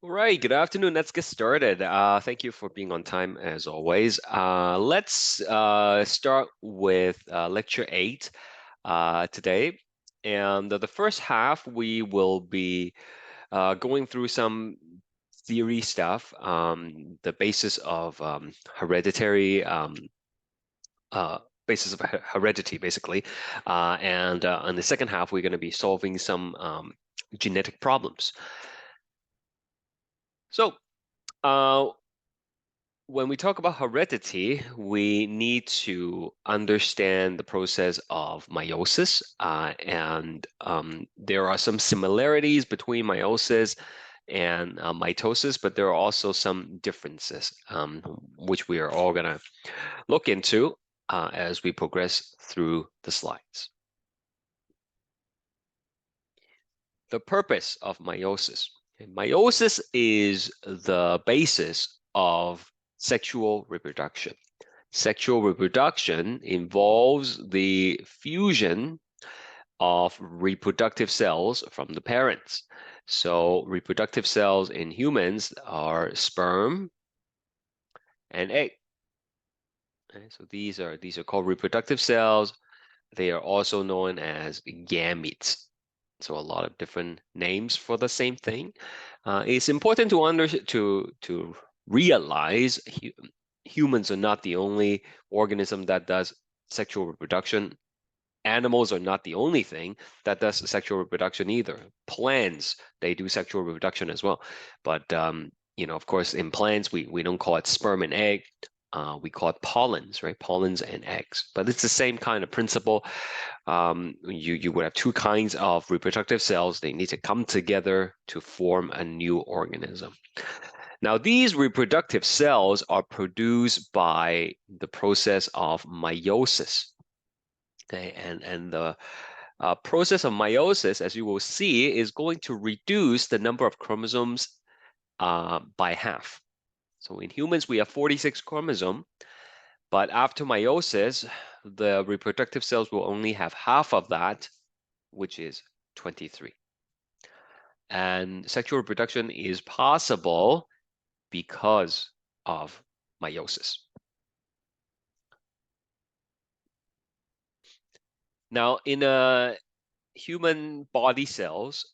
All right, good afternoon. Let's get started. Thank you for being on time as always. Let's start with lecture 8 today. And the first half, we will be going through some theory stuff, the basis of hereditary, basis of heredity, basically. And in the second half, we're going to be solving some genetic problems. So, when we talk about heredity, we need to understand the process of meiosis, and there are some similarities between meiosis and mitosis, but there are also some differences, which we are all going to look into as we progress through the slides. The purpose of meiosis. Meiosis is the basis of sexual reproduction. Sexual reproduction involves the fusion of reproductive cells from the parents. So reproductive cells in humans are sperm and egg. Okay, so these are called reproductive cells. They are also known as gametes. So a lot of different names for the same thing. It's important to realize humans are not the only organism that does sexual reproduction. Animals are not the only thing that does sexual reproduction either. Plants, they do sexual reproduction as well. But of course, in plants, we don't call it sperm and egg. We call it pollens, right? Pollens and eggs. But it's the same kind of principle. You would have two kinds of reproductive cells. They need to come together to form a new organism. Now, these reproductive cells are produced by the process of meiosis. Okay, and the process of meiosis, as you will see, is going to reduce the number of chromosomes by half. So in humans, we have 46 chromosomes, but after meiosis, the reproductive cells will only have half of that, which is 23. And sexual reproduction is possible because of meiosis. Now, in a human body cells,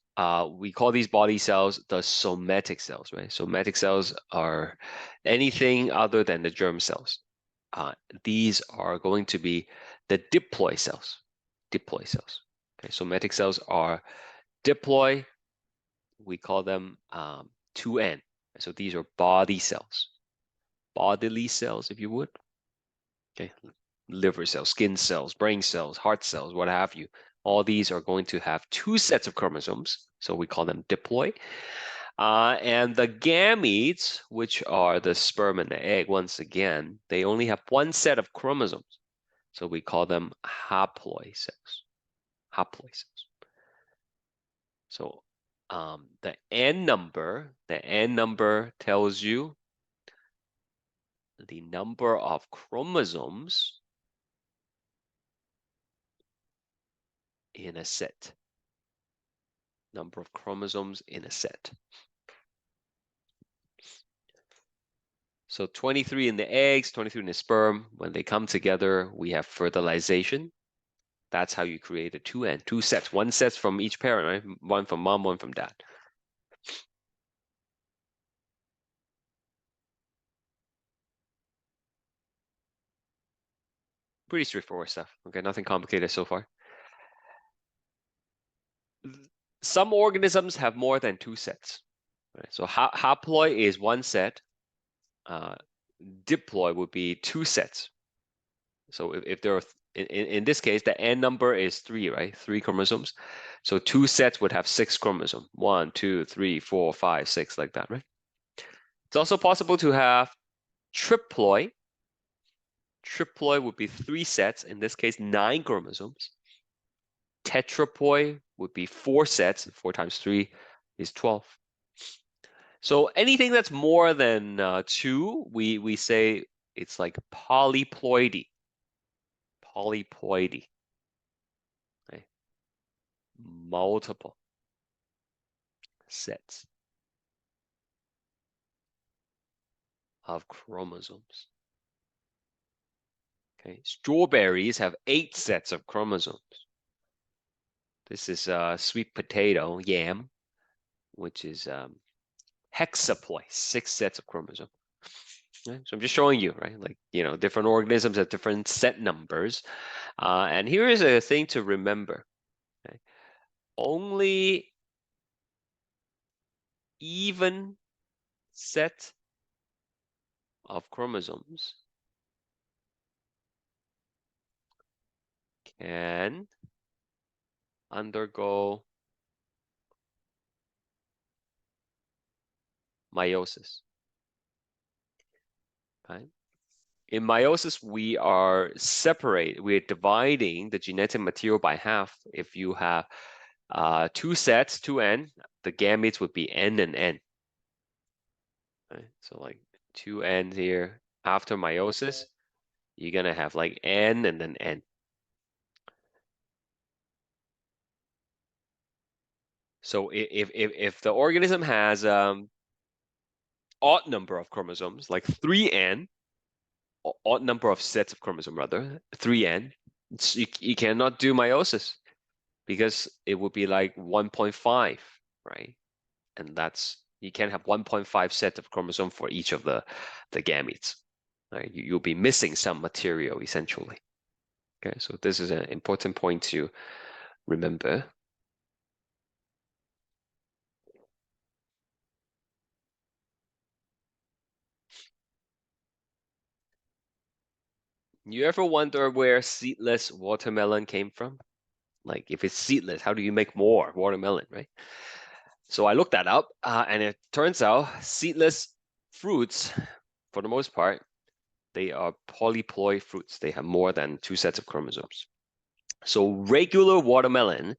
we call these body cells the somatic cells, right? Somatic cells are anything other than the germ cells. These are going to be the diploid cells. Diploid cells. Okay, somatic cells are diploid. We call them 2N. So these are body cells, bodily cells, if you would. Okay, liver cells, skin cells, brain cells, heart cells, what have you. All these are going to have two sets of chromosomes, so we call them diploid. And the gametes, which are the sperm and the egg, once again, they only have one set of chromosomes, so we call them haploid cells. Haploid cells. So the N number tells you the number of chromosomes in a set. Number of chromosomes in a set. So 23 in the eggs, 23 in the sperm. When they come together, we have fertilization. That's how you create a 2N, two sets. One set from each parent, right? One from mom, one from dad. Pretty straightforward stuff. Okay, nothing complicated so far. Some organisms have more than two sets. Right? So haploid is one set. Diploid would be two sets. So if there are, in this case, the N number is 3, right? 3 chromosomes. So two sets would have 6 chromosomes. 1, 2, 3, 4, 5, 6, like that, right? It's also possible to have triploid. Triploid would be 3 sets, in this case, 9 chromosomes. Tetraploid would be 4 sets. 4 times 3 is 12. So anything that's more than 2, we say it's like polyploidy. Polyploidy. Okay? Multiple sets. of chromosomes. Okay, strawberries have 8 sets of chromosomes. This is sweet potato, yam, which is hexaploid, 6 sets of chromosomes. Right? So I'm just showing you, right? Like, different organisms have different set numbers. And here is a thing to remember. Okay? Only even set of chromosomes can undergo meiosis. Okay? In meiosis, we're dividing the genetic material by half. If you have 2 sets, 2n, the gametes would be n and n. Okay? So like 2n here. After meiosis, you're gonna have like n and then n. So if the organism has odd number of chromosomes, like 3n, odd number of sets of chromosomes rather, 3n, you cannot do meiosis because it would be like 1.5, right? And you can't have 1.5 sets of chromosome for each of the gametes. Right? You'll be missing some material essentially. Okay, so this is an important point to remember. You ever wonder where seedless watermelon came from? Like if it's seedless, how do you make more watermelon, right? So I looked that up, and it turns out seedless fruits, for the most part, they are polyploid fruits. They have more than 2 sets of chromosomes. So regular watermelon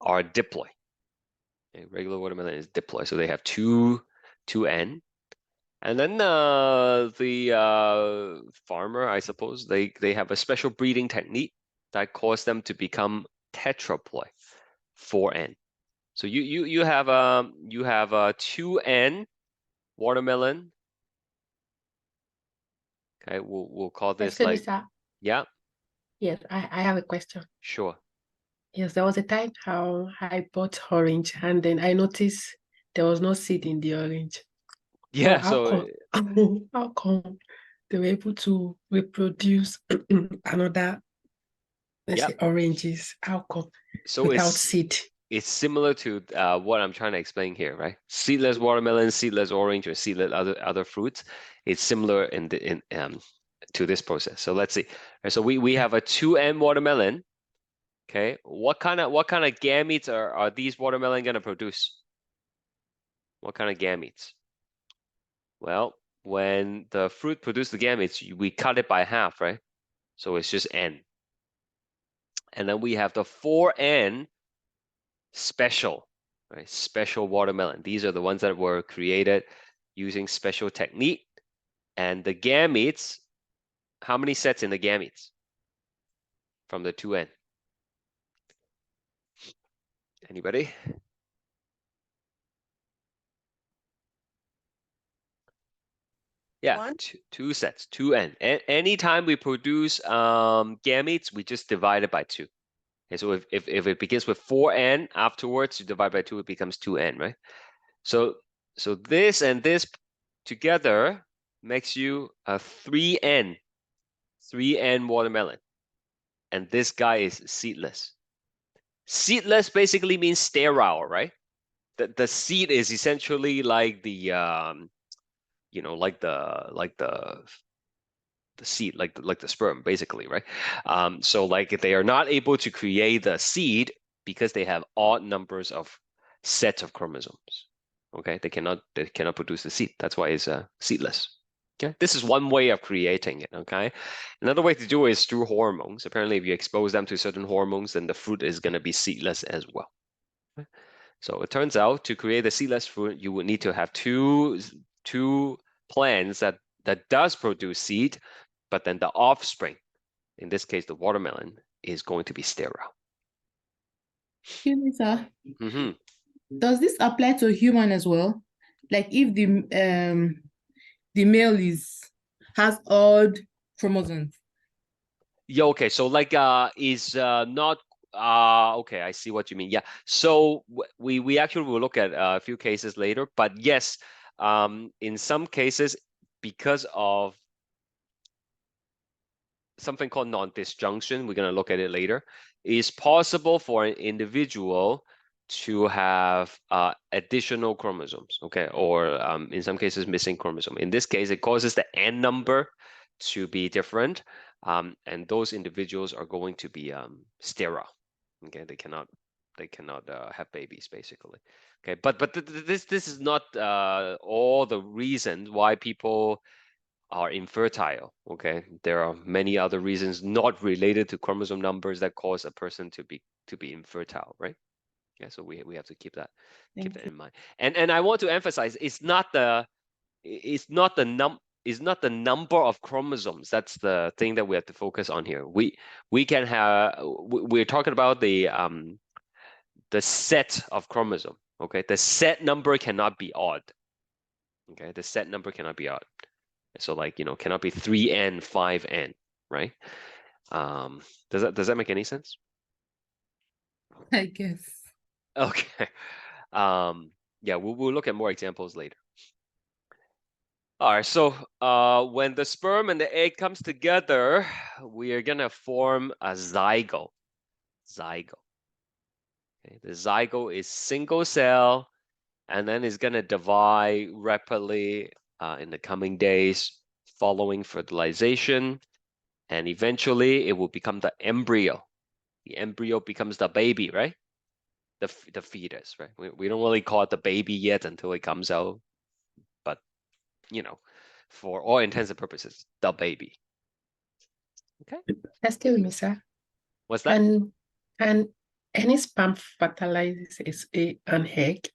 are diploid. Okay, regular watermelon is diploid, so they have two N. And then the farmer, I suppose, they have a special breeding technique that causes them to become tetraploid, 4N. So you have 2N watermelon. Okay, we'll call this Excuse me, like, sir. yeah, Yes, I have a question. sure. Yes, there was a time how I bought orange and then I noticed there was no seed in the orange. So Yeah, how so come how come they were able to reproduce another, let's yeah, say, oranges? How come so without seed? it's similar to what I'm trying to explain here, right? Seedless watermelon, seedless orange, or seedless other fruits. It's similar in to this process. So let's see. So we have a 2N watermelon. Okay, what kind of gametes are these watermelon gonna produce? What kind of gametes? Well, when the fruit produces the gametes, we cut it by half, right? So it's just N. And then we have the 4N special, right? Special watermelon. These are the ones that were created using special technique. And the gametes, how many sets in the gametes from the 2N? Anybody? Yeah, two sets, 2N. Anytime we produce gametes, we just divide it by 2. Okay, so if it begins with 4N, afterwards you divide by 2, it becomes 2N, right? So this and this together makes you a 3N watermelon. And this guy is seedless. Seedless basically means sterile, right? The seed is essentially like the like the seed, like the sperm, basically, right? So like they are not able to create the seed because they have odd numbers of sets of chromosomes. Okay, they cannot produce the seed. That's why it's seedless. Okay, this is one way of creating it. Okay, another way to do it is through hormones. Apparently, if you expose them to certain hormones, then the fruit is going to be seedless as well. Okay? So it turns out to create a seedless fruit, you would need to have two plants that does produce seed, but then the offspring, in this case the watermelon, is going to be sterile. Excuse me, sir. Mm-hmm. Does this apply to human as well? Like if the male has odd chromosomes. Yeah, okay. So like is not okay, I see what you mean. Yeah. So we actually will look at a few cases later, but yes, in some cases, because of something called non-disjunction, we're going to look at it later, it's possible for an individual to have additional chromosomes, okay, or in some cases missing chromosome. In this case, it causes the N number to be different, and those individuals are going to be sterile. Okay, they cannot have babies basically. Okay, but this is not all the reasons why people are infertile. Okay, there are many other reasons not related to chromosome numbers that cause a person to be infertile, right? Yeah, so we have to keep that in mind. And I want to emphasize, it's not the number of chromosomes. That's the thing that we have to focus on here. We can have we're talking about the set of chromosome. Okay, the set number cannot be odd. Okay, the set number cannot be odd. So like, cannot be 3n, 5n, right? Does that make any sense? I guess. Okay. Yeah, we'll look at more examples later. All right, so when the sperm and the egg comes together, we are gonna form a zygote. Zygote. Okay, the zygote is single cell, and then it's gonna divide rapidly in the coming days following fertilization, and eventually it will become the embryo. The embryo becomes the baby, right? The fetus, right? We don't really call it the baby yet until it comes out, but for all intents and purposes, the baby. Okay. Excuse me, sir. What's that? And any sperm fertilizes an egg?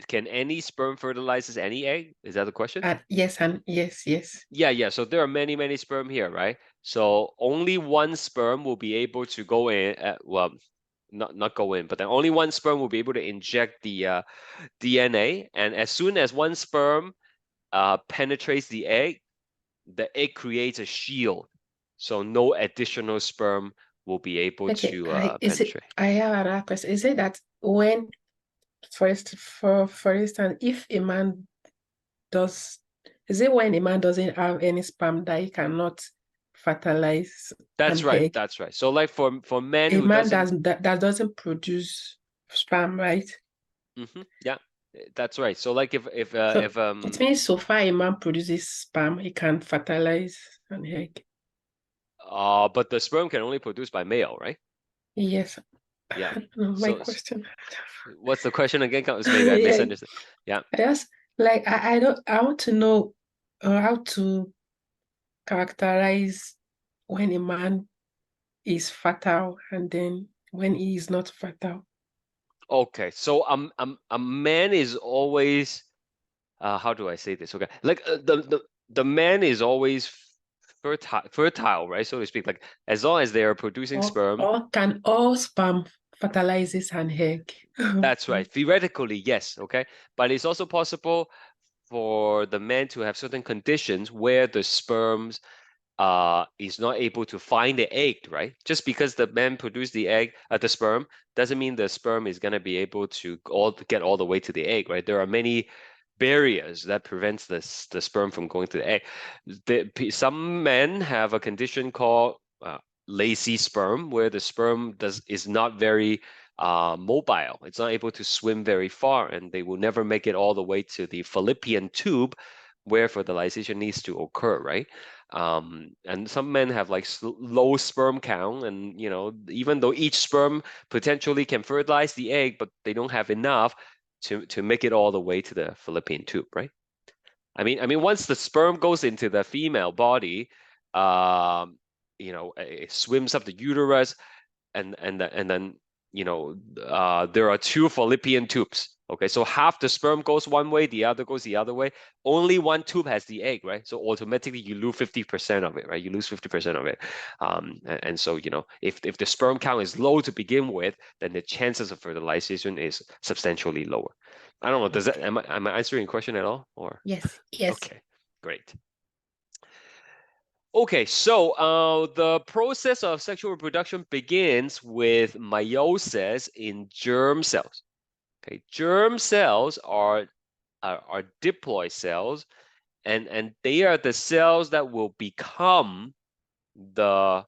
Can any sperm fertilizes any egg? Is that the question? Yes, and yes. Yeah. So there are many sperm here, right? So only one sperm will be able to go in. Well, not go in, but then only one sperm will be able to inject the DNA. And as soon as one sperm penetrates the egg creates a shield. So no additional sperm will be able to penetrate. I have another question. Is it that when, for instance, if a man when a man doesn't have any sperm that he cannot fertilize That's an right. egg? That's right. So like for men A who man doesn't that doesn't produce sperm, right? Yeah, that's right. So like if it means so far a man produces sperm, he can fertilize an egg. but the sperm can only produce by male, right? Yes. Yeah. My question. What's the question again? Maybe I misunderstood. Yeah. I just I want to know how to characterize when a man is fertile and then when he is not fertile. Okay. So a man is always how do I say this? Okay. Like the man is always fertile, right? So to speak. Like as long as they are producing sperm. Or can all sperm fertilizes an egg? That's right. Theoretically, yes. Okay. But it's also possible for the man to have certain conditions where the sperms is not able to find the egg, right? Just because the man produced the sperm doesn't mean the sperm is gonna be able to get all the way to the egg, right? There are many barriers that prevents the sperm from going to the egg. Some men have a condition called lazy sperm, where the sperm is not very mobile. It's not able to swim very far, and they will never make it all the way to the fallopian tube where fertilization needs to occur, right? And some men have like low sperm count, and even though each sperm potentially can fertilize the egg, but they don't have enough to make it all the way to the fallopian tube, right? I mean, once the sperm goes into the female body, it swims up the uterus, and then there are two fallopian tubes. Okay, so half the sperm goes one way, the other goes the other way. Only one tube has the egg, right? So automatically you lose 50% of it, right? You lose 50% of it. And so, if the sperm count is low to begin with, then the chances of fertilization is substantially lower. I don't know. Am I answering your question at all? Or Yes. okay, Great. Okay, so the process of sexual reproduction begins with meiosis in germ cells. Okay, germ cells are diploid cells, and they are the cells that will become the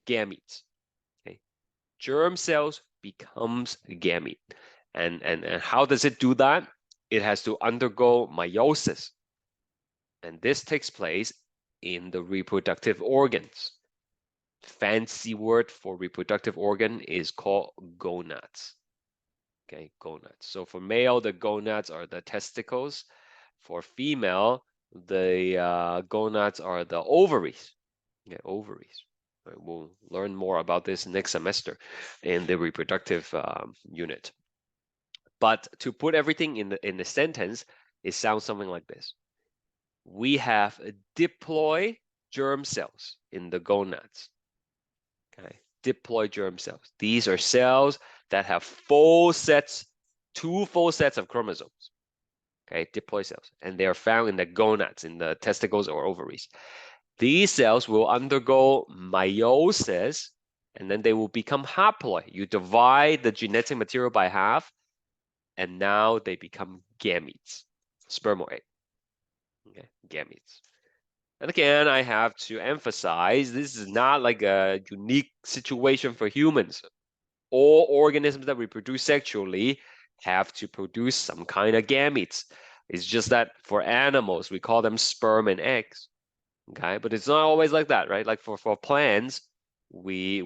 gametes. Okay, germ cells becomes a gamete, and how does it do that? It has to undergo meiosis, and this takes place in the reproductive organs. Fancy word for reproductive organ is called gonads. Okay, gonads. So for male, the gonads are the testicles. For female, the gonads are the ovaries. Yeah, ovaries. Right, we'll learn more about this next semester in the reproductive unit. But to put everything in the sentence, it sounds something like this. We have diploid germ cells in the gonads. Okay, diploid germ cells. These are cells that have two full sets of chromosomes. Okay, diploid cells, and they are found in the gonads, in the testicles or ovaries. These cells will undergo meiosis, and then they will become haploid. You divide the genetic material by half, and now they become gametes, sperm or egg. Okay, gametes. And again, I have to emphasize, this is not like a unique situation for humans. All organisms that reproduce sexually have to produce some kind of gametes. It's just that for animals, we call them sperm and eggs. Okay, but it's not always like that, right? Like for plants, the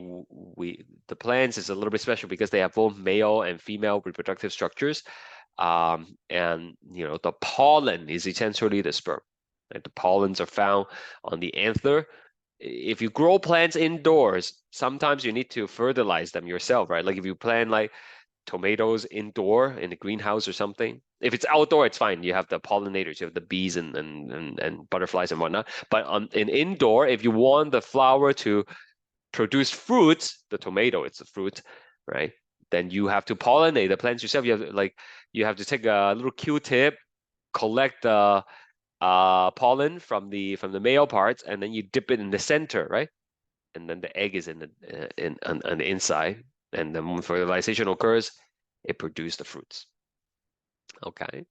plants is a little bit special because they have both male and female reproductive structures. And the pollen is essentially the sperm. Right? The pollens are found on the anther. If you grow plants indoors, sometimes you need to fertilize them yourself, right? Like if you plant like tomatoes indoor in the greenhouse or something. If it's outdoor, it's fine. You have the pollinators, you have the bees and butterflies and whatnot. But in indoor, if you want the flower to produce fruits, the tomato, it's a fruit, right? Then you have to pollinate the plants yourself. You have to take a little Q-tip, collect the pollen from the male parts, and then you dip it in the center, right? And then the egg is on the inside, and then when fertilization occurs, it produces the fruits. Okay,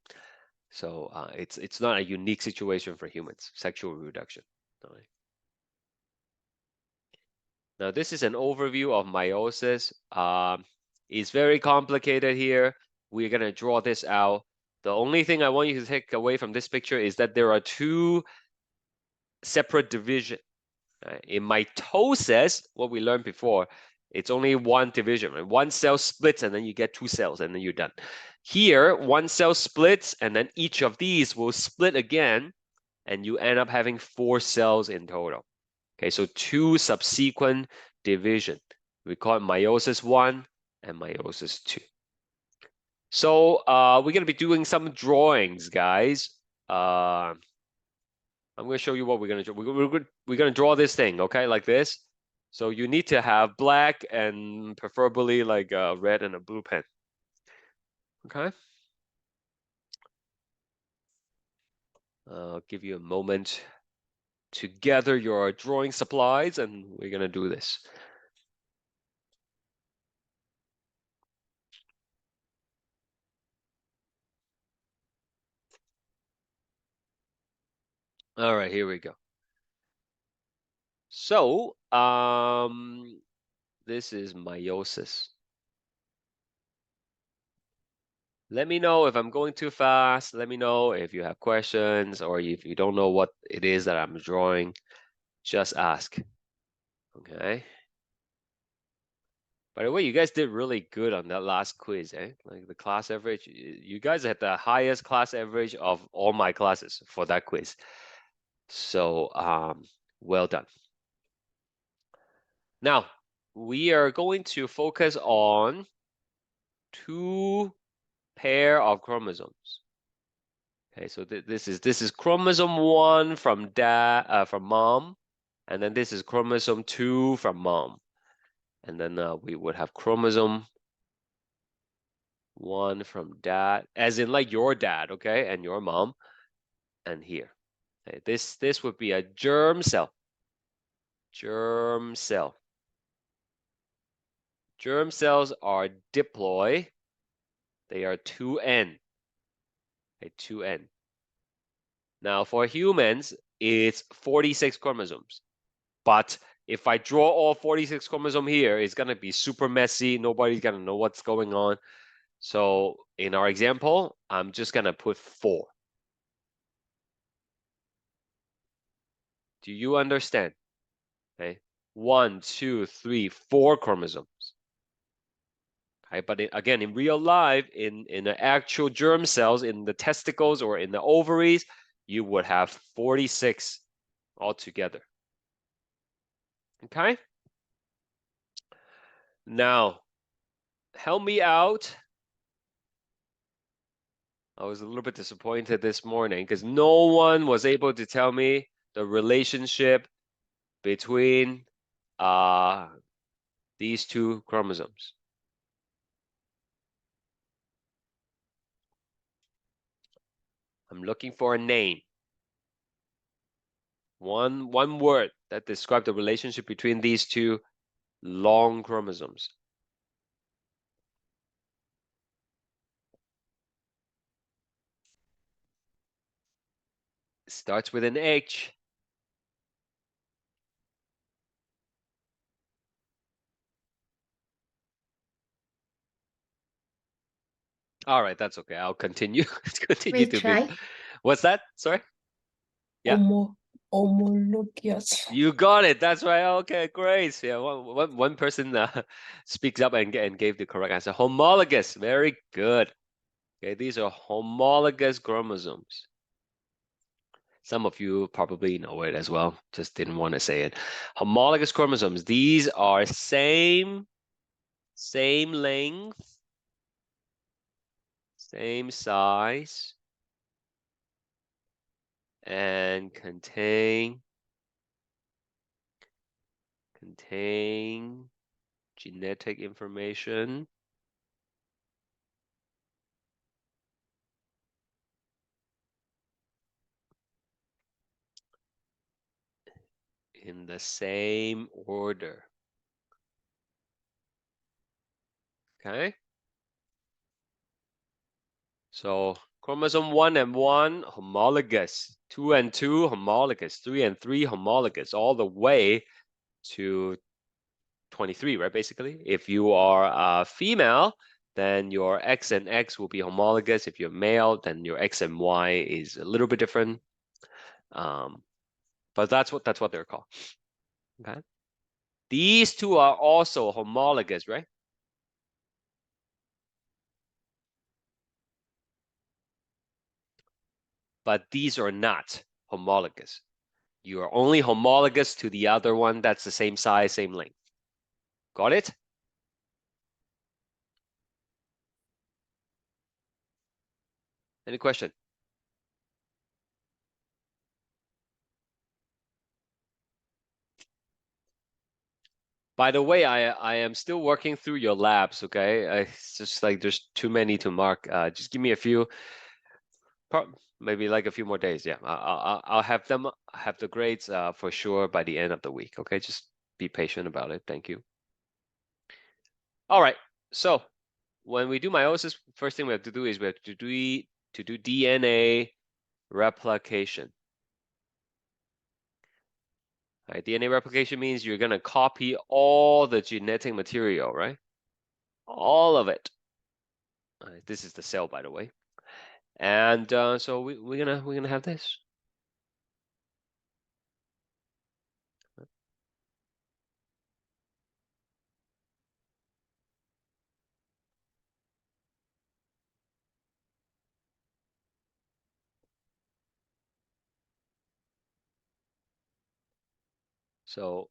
so it's not a unique situation for humans, sexual reproduction. All right. Now this is an overview of meiosis. It's very complicated here. We're gonna draw this out. The only thing I want you to take away from this picture is that there are two separate divisions. Right? In mitosis, what we learned before, it's only one division. Right? One cell splits and then you get two cells and then you're done. Here, one cell splits and then each of these will split again and you end up having 4 cells in total. Okay, so 2 subsequent division. We call it meiosis 1 and meiosis 2. So we're going to be doing some drawings, guys. I'm going to show you what we're going to do. We're going to draw this thing, okay, like this. So you need to have black and preferably like a red and a blue pen. Okay. I'll give you a moment to gather your drawing supplies and we're going to do this. All right, here we go. So, this is meiosis. Let me know if I'm going too fast. Let me know if you have questions or if you don't know what it is that I'm drawing. Just ask. Okay. By the way, you guys did really good on that last quiz, eh? Like the class average, you guys had the highest class average of all my classes for that quiz. So, well done. Now, we are going to focus on 2 pair of chromosomes. Okay, so this is chromosome 1 from mom, and then this is chromosome 2 from mom, and then we would have chromosome 1 from dad, as in like your dad, okay, and your mom, and here. Okay, this would be a germ cell. Germ cell. Germ cells are diploid. They are 2N. Okay, 2N. Now for humans, it's 46 chromosomes. But if I draw all 46 chromosomes here, it's gonna be super messy. Nobody's gonna know what's going on. So in our example, I'm just gonna put 4. Do you understand? Okay, 1, 2, 3, 4 chromosomes. Okay, but again, in real life, in the actual germ cells, in the testicles or in the ovaries, you would have 46 altogether. Okay? Now, help me out. I was a little bit disappointed this morning because no one was able to tell me the relationship between these 2 chromosomes. I'm looking for a name. One word that describes the relationship between these 2 long chromosomes. It starts with an H. All right, that's okay. I'll continue. Continue to be. Retry. What's that? Sorry. Yeah. Homologous. You got it. That's right. Okay, great. Yeah, one person speaks up and gave the correct answer. Homologous. Very good. Okay, these are homologous chromosomes. Some of you probably know it as well. Just didn't want to say it. Homologous chromosomes. These are same length, same size, and contain genetic information in the same order. Okay? So chromosome 1 and 1 homologous, 2 and 2 homologous, 3 and 3 homologous, all the way to 23, right? Basically, if you are a female, then your X and X will be homologous. If you're male, then your X and Y is a little bit different. But that's what they're called. Okay. These 2 are also homologous, right? But these are not homologous. You are only homologous to the other one that's the same size, same length. Got it? Any question? By the way, I am still working through your labs, okay? It's just like there's too many to mark. Just give me a few, maybe like a few more days. Yeah, I'll have the grades for sure by the end of the week, okay? Just be patient about it. Thank you. All right, so when we do meiosis, first thing we have to do is we have to do DNA replication. Right, DNA replication means you're gonna copy all the genetic material, right? All of it. This is the cell, by the way. And so we're gonna have this. So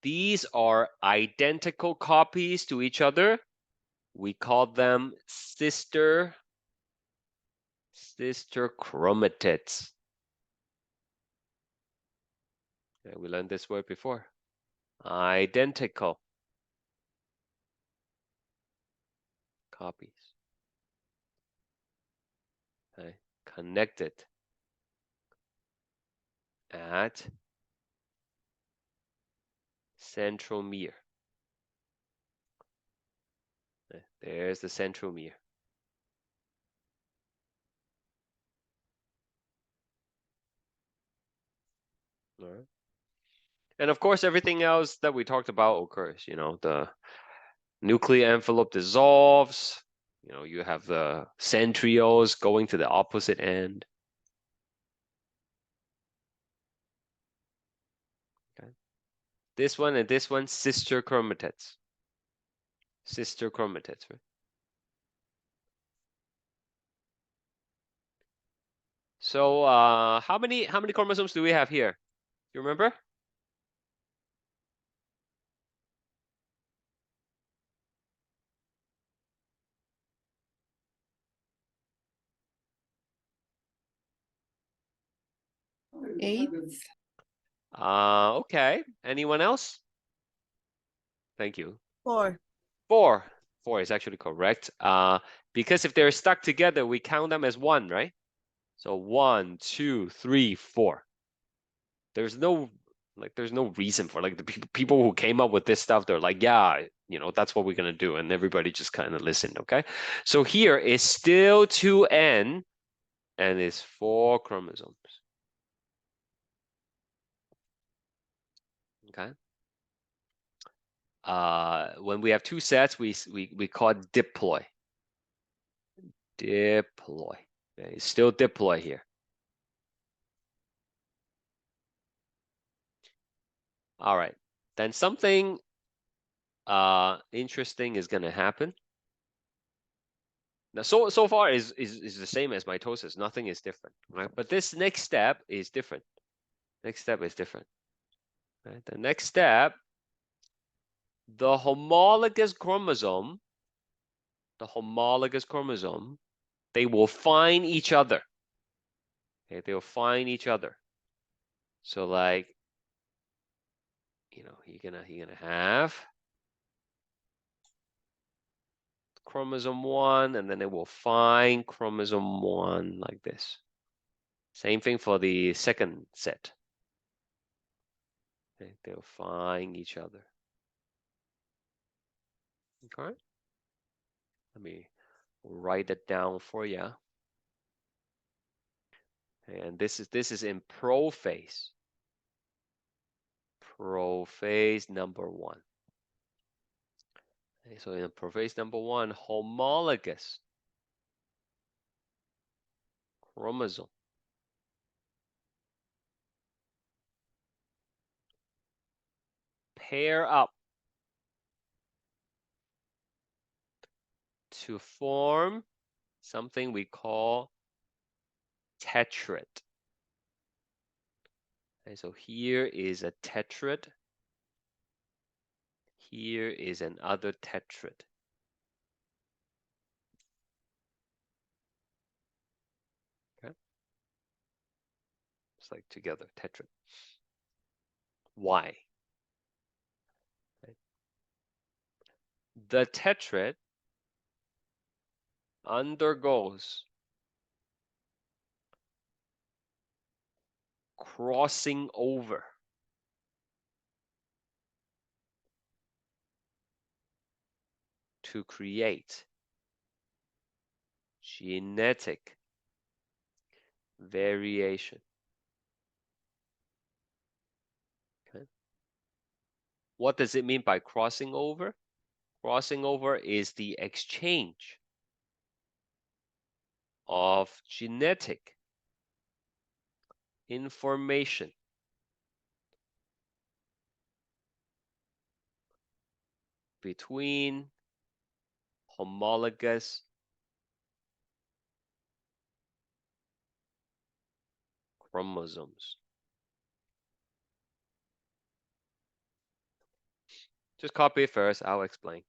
these are identical copies to each other. We call them sister chromatids. Okay, we learned this word before. Identical copies. Okay. Connected at centromere. There's the centromere. All right. And of course, everything else that we talked about occurs. You know, the nuclear envelope dissolves. You know, you have the centrioles going to the opposite end. Okay. This one and this one, sister chromatids. Sister chromatids, right? So how many chromosomes do we have here? You remember? Eight. Okay. Anyone else? Thank you. 4. Four. Four is actually correct. Because if they're stuck together, we count them as one, right? So 1, 2, 3, 4. There's no reason for like the people who came up with this stuff. They're like, yeah, you know, that's what we're gonna do, and everybody just kind of listened. Okay, so here is still 2n, and it's 4 chromosomes. Okay. When we have two sets, we call it diploid. Diploid. Okay, it's still diploid here. All right, then something interesting is gonna happen. Now, so far is the same as mitosis. Nothing is different, right? But this next step is different. Next step is different. Right? The next step, the homologous chromosome, they will find each other. Okay, they will find each other. So like, you know, you're gonna have chromosome 1, and then it will find chromosome 1 like this. Same thing for the second set. Okay, they'll find each other. Okay. Let me write it down for you. And this is in prophase. Prophase number 1. Okay, so in prophase number 1, homologous chromosome pair up to form something we call tetrad. Okay, so here is a tetrad. Here is another tetrad. Okay. It's like together, tetrad. Why? Okay. The tetrad undergoes crossing over to create genetic variation. Okay. What does it mean by crossing over? Crossing over is the exchange of genetic information between homologous chromosomes. Just copy it first, I'll explain.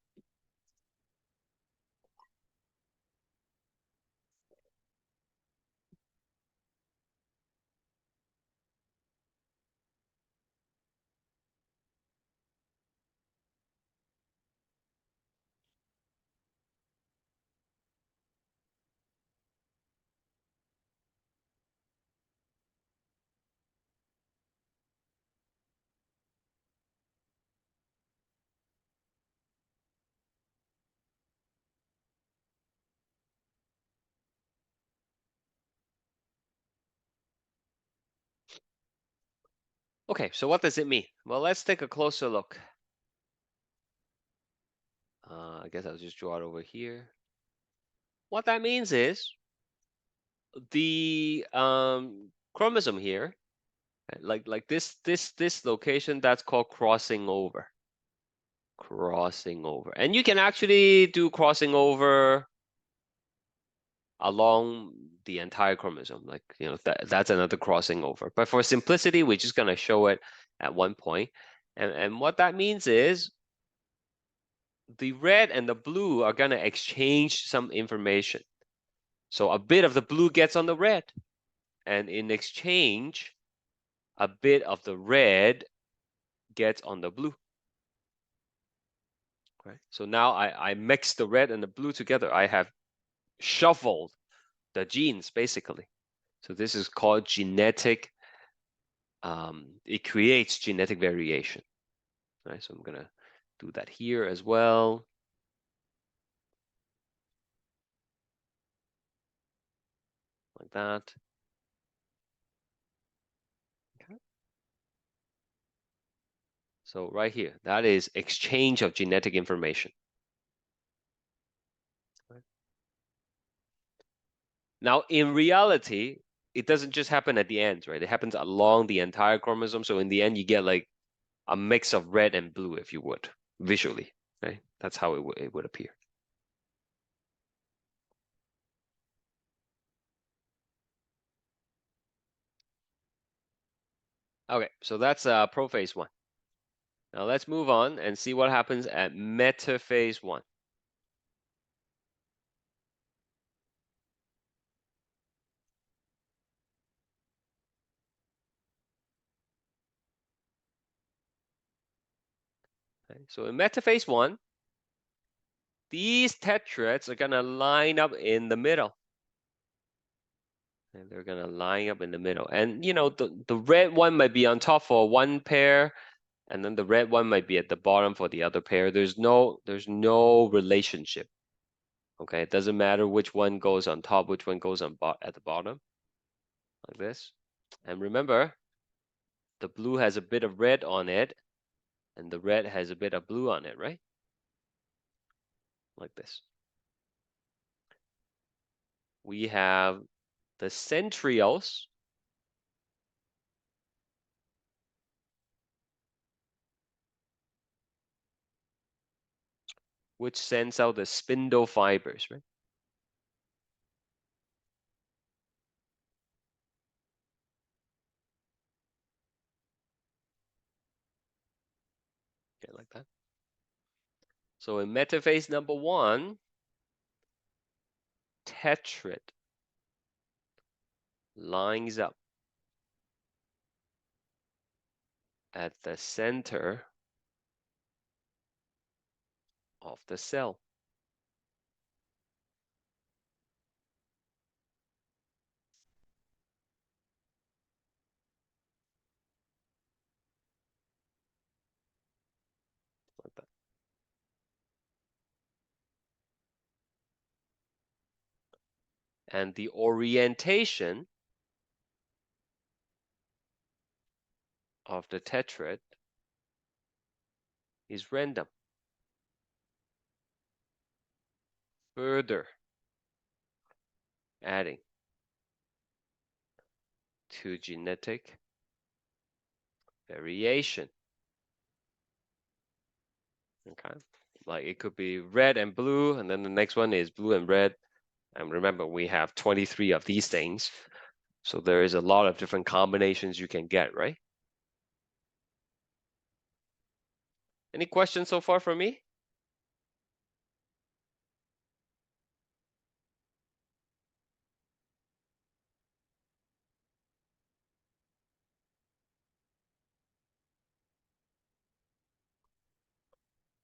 Okay, so what does it mean? Well, let's take a closer look. I guess I'll just draw it over here. What that means is the chromosome here, like this location, that's called crossing over. Crossing over, and you can actually do crossing over along the entire chromosome, like that's another crossing over. But for simplicity, we're just gonna show it at one point, and what that means is the red and the blue are gonna exchange some information. So a bit of the blue gets on the red, and in exchange, a bit of the red gets on the blue. Right. So now I mix the red and the blue together. I have shuffled the genes basically. So this is called genetic. It creates genetic variation. Right. So I'm gonna do that here as well. Like that. Okay. So right here, that is exchange of genetic information. Right. Now, in reality, it doesn't just happen at the ends, right? It happens along the entire chromosome. So in the end, you get like a mix of red and blue, if you would, visually, right? That's how it would appear. Okay, so that's prophase 1. Now let's move on and see what happens at metaphase 1. Okay, so in metaphase 1, these tetrads are gonna line up in the middle. And they're gonna line up in the middle. And the red one might be on top for one pair, and then the red one might be at the bottom for the other pair. There's no relationship. Okay, it doesn't matter which one goes on top, which one goes on at the bottom, like this. And remember, the blue has a bit of red on it, and the red has a bit of blue on it, right? Like this. We have the centrioles, which sends out the spindle fibers, right? Okay, like that. So in metaphase number 1, tetrad lines up at the center of the cell. Like that. And the orientation of the tetrad is random. Further adding to genetic variation. Okay, like it could be red and blue, and then the next one is blue and red. And remember, we have 23 of these things. So there is a lot of different combinations you can get, right? Any questions so far from me?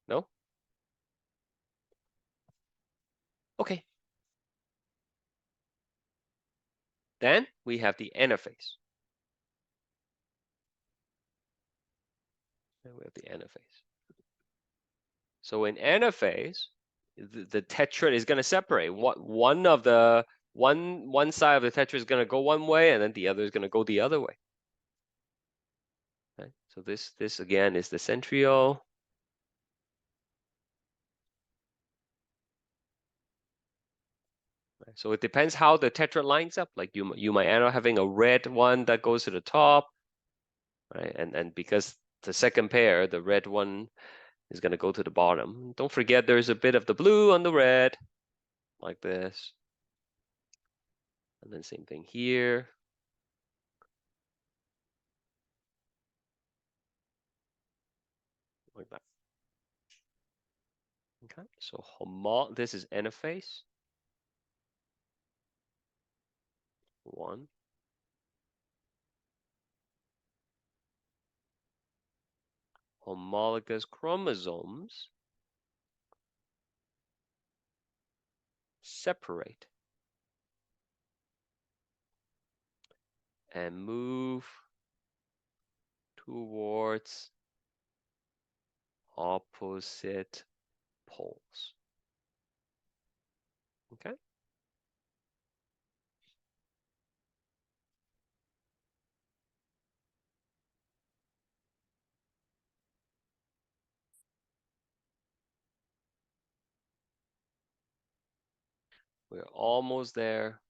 No? Okay. Then we have the anaphase. And we have the anaphase. So in anaphase, the tetrad is going to separate. One side of the tetrad is going to go one way, and then the other is going to go the other way. So this again is the centriole. So it depends how the tetrad lines up. Like you might end up having a red one that goes to the top, right? And because the second pair, the red one is going to go to the bottom. Don't forget there's a bit of the blue on the red, like this. And then same thing here. Like that. Okay, so this is anaphase. 1. Homologous chromosomes separate and move towards opposite poles. Okay. We're almost there.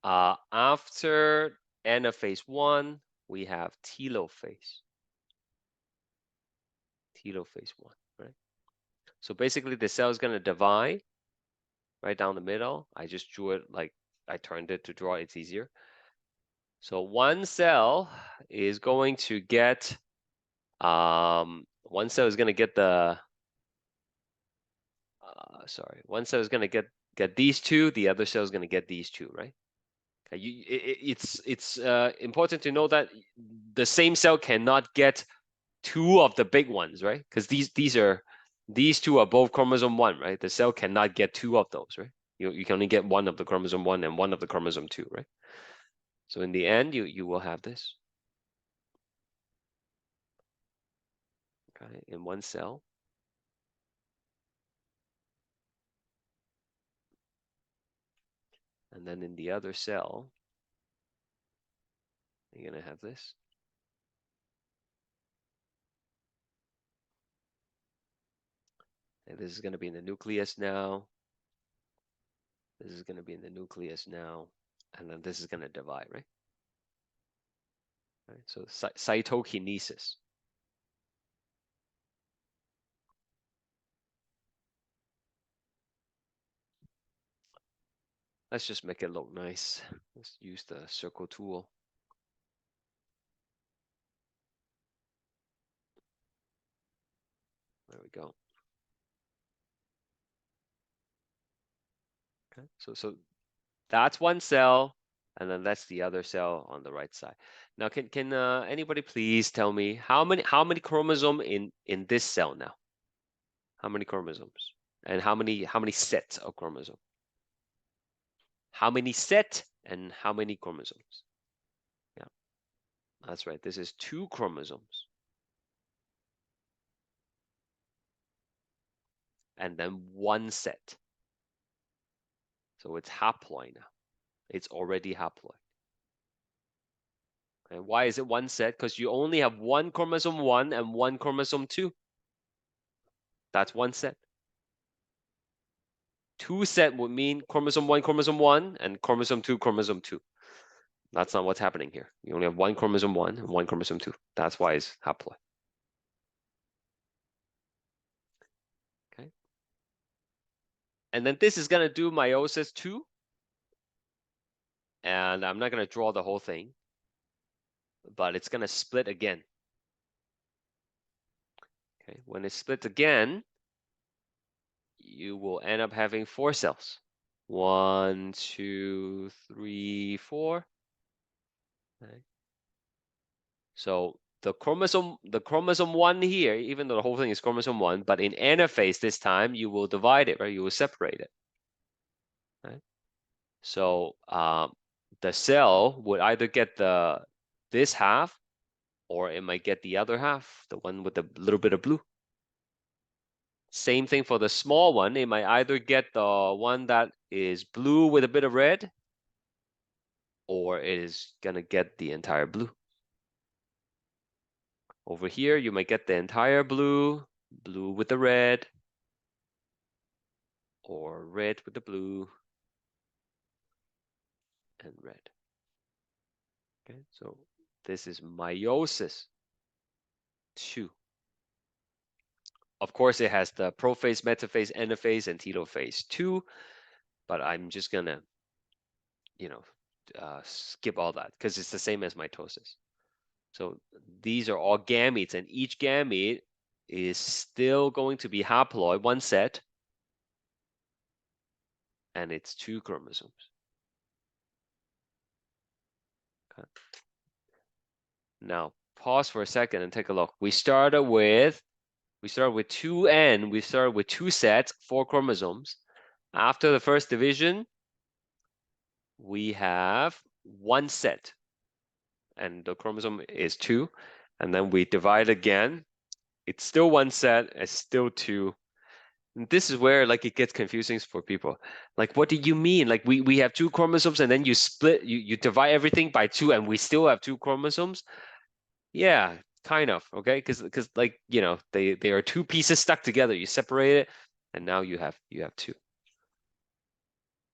After anaphase 1, we have telophase. Telophase 1, right? So basically the cell is going to divide right down the middle. I just drew it like I turned it to draw it's easier. So one cell is going to get one cell is going to get the one cell is going to get these two, the other cell is going to get these two, right? It's important to know that the same cell cannot get two of the big ones, right? Because these two are both chromosome 1, right? The cell cannot get two of those, right? You can only get one of the chromosome 1 and one of the chromosome 2, right? So in the end, you will have this, okay, in one cell. And then in the other cell, you're gonna have this. And this is gonna be in the nucleus now. This is gonna be in the nucleus now. And then this is gonna divide, right? Right, so cytokinesis. Let's just make it look nice. Let's use the circle tool. There we go. Okay, so that's one cell, and then that's the other cell on the right side. Now, can anybody please tell me how many chromosome in this cell now? How many chromosomes? And how many sets of chromosomes? How many set and how many chromosomes? Yeah, that's right. This is 2 chromosomes. And then 1 set. So it's haploid now. It's already haploid. And why is it 1 set? Because you only have 1 chromosome 1 and 1 chromosome 2. That's 1 set. 2 set would mean chromosome 1, and chromosome 2. That's not what's happening here. You only have 1 chromosome 1 and 1 chromosome 2. That's why it's haploid. Okay. And then this is going to do meiosis 2. And I'm not going to draw the whole thing, but it's going to split again. Okay. When it splits again, you will end up having 4 cells. 1, 2, 3, 4. Okay. So the chromosome 1 here, even though the whole thing is chromosome 1, but in anaphase this time, you will divide it, right? You will separate it. Right? So the cell would either get this half or it might get the other half, the one with a little bit of blue. Same thing for the small one. It might either get the one that is blue with a bit of red, or it is gonna get the entire blue. Over here, you might get the entire blue, blue with the red, or red with the blue, and red. Okay, so this is meiosis 2. Of course, it has the prophase, metaphase, anaphase, and telophase 2, but I'm just gonna, skip all that because it's the same as mitosis. So these are all gametes, and each gamete is still going to be haploid, one set, and it's 2 chromosomes. Okay. Now pause for a second and take a look. We started with 2N. We started with 2 sets, 4 chromosomes. After the first division, we have 1 set, and the chromosome is 2. And then we divide again. It's still 1 set. It's still 2. And this is where it gets confusing for people. What do you mean? We have 2 chromosomes, and then you split, you divide everything by 2, and we still have 2 chromosomes. Yeah, kind of. Okay, because they are 2 pieces stuck together. You separate it, and now you have 2.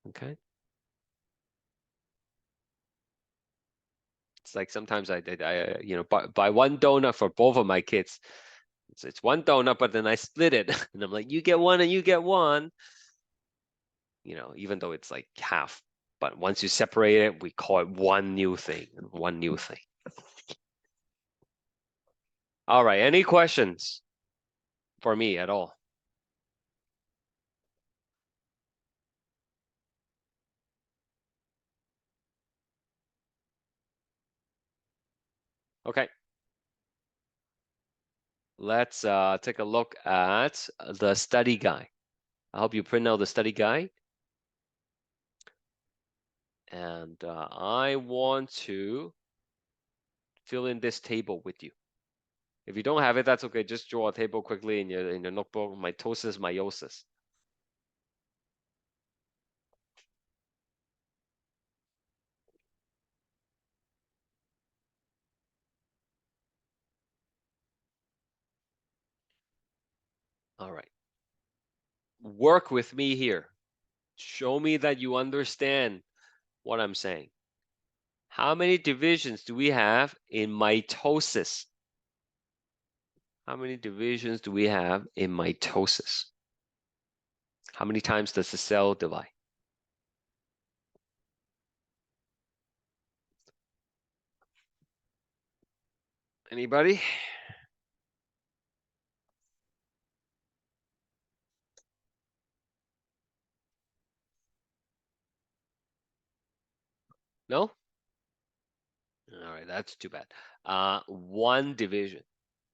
Okay. It's like sometimes I buy one donut for both of my kids. It's one donut, but then I split it, and I'm like, you get one and you get one. Even though it's like half, but once you separate it, we call it one new thing. All right, any questions for me at all? Okay. Let's take a look at the study guide. I hope you print out the study guide. And I want to fill in this table with you. If you don't have it, that's okay. Just draw a table quickly in your notebook. Mitosis, meiosis. All right. Work with me here. Show me that you understand what I'm saying. How many divisions do we have in mitosis? How many divisions do we have in mitosis? How many times does the cell divide? Anybody? No? All right, that's too bad. 1 division.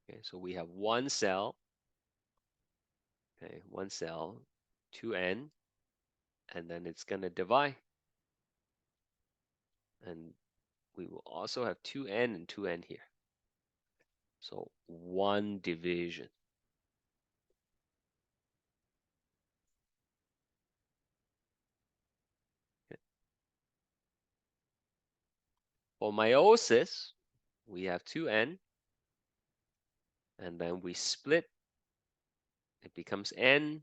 Okay, so we have 1 cell. Okay, 1 cell, 2N, and then it's gonna divide. And we will also have 2N and 2N here. So 1 division. Okay. For meiosis, we have 2N, and then we split. It becomes N,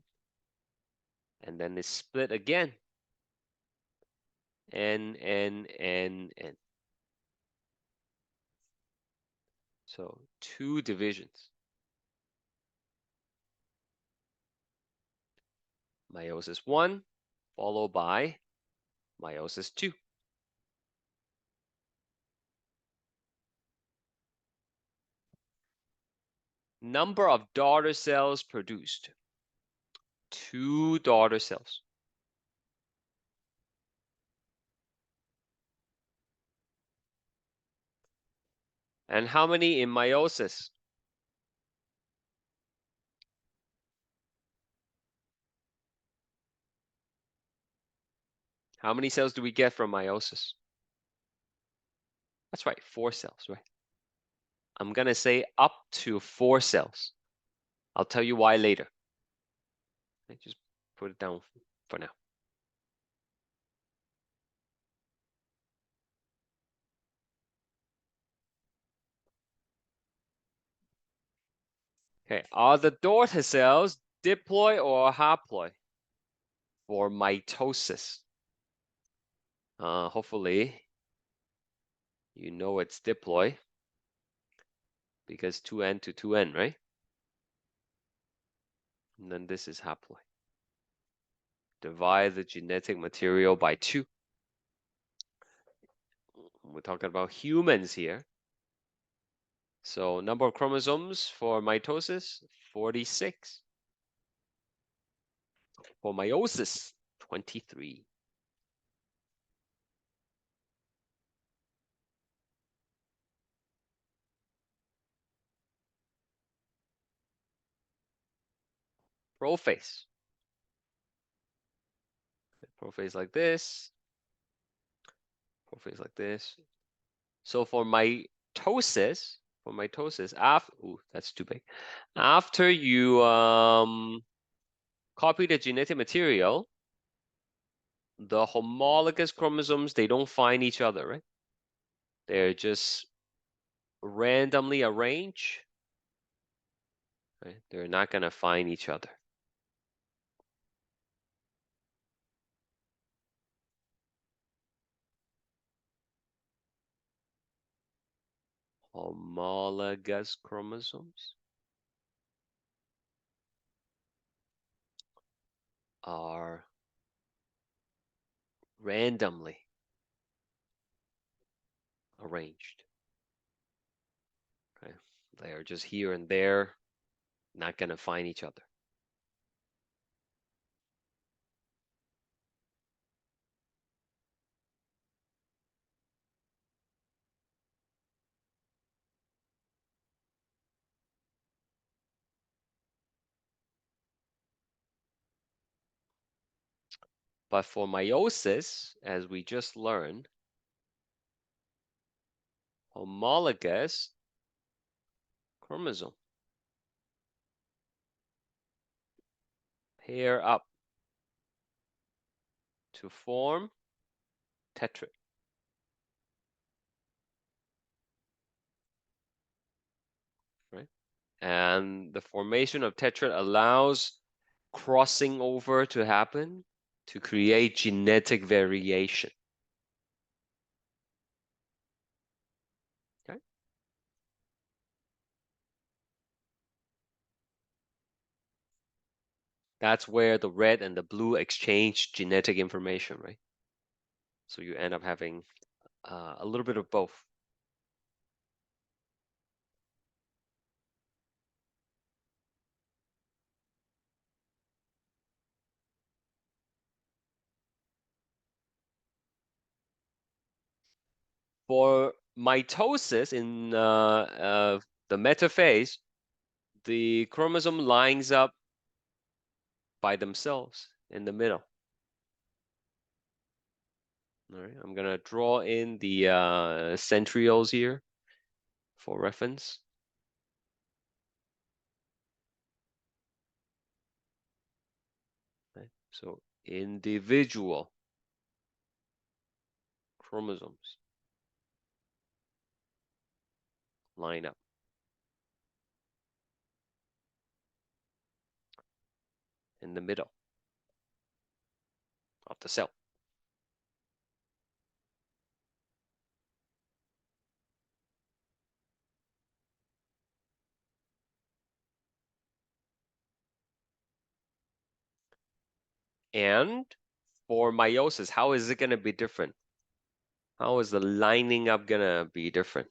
and then it's split again. N, N, N, N. So 2 divisions. Meiosis 1, followed by meiosis 2. Number of daughter cells produced. 2 daughter cells. And how many in meiosis? How many cells do we get from meiosis? That's right, 4 cells, right? I'm gonna say up to 4 cells. I'll tell you why later. I just put it down for now. Okay, are the daughter cells diploid or haploid for mitosis? Hopefully, you know it's diploid because 2n to 2n, right? And then this is haploid. Divide the genetic material by 2. We're talking about humans here. So number of chromosomes for mitosis, 46. For meiosis, 23. Prophase. Prophase like this. Prophase like this. So for mitosis, ooh, that's too big. After you copy the genetic material, the homologous chromosomes, they don't find each other, right? They're just randomly arranged. Right? They're not gonna find each other. Homologous chromosomes are randomly arranged. Okay? They are just here and there, not gonna find each other. But for meiosis, as we just learned, homologous chromosome pair up to form tetrad. Right? And the formation of tetrad allows crossing over to happen to create genetic variation. Okay? That's where the red and the blue exchange genetic information, right? So you end up having a little bit of both. For mitosis in the metaphase, the chromosome lines up by themselves in the middle. All right, I'm gonna draw in the centrioles here for reference. Okay. So individual chromosomes line up in the middle of the cell. And for meiosis, how is it gonna be different? How is the lining up gonna be different?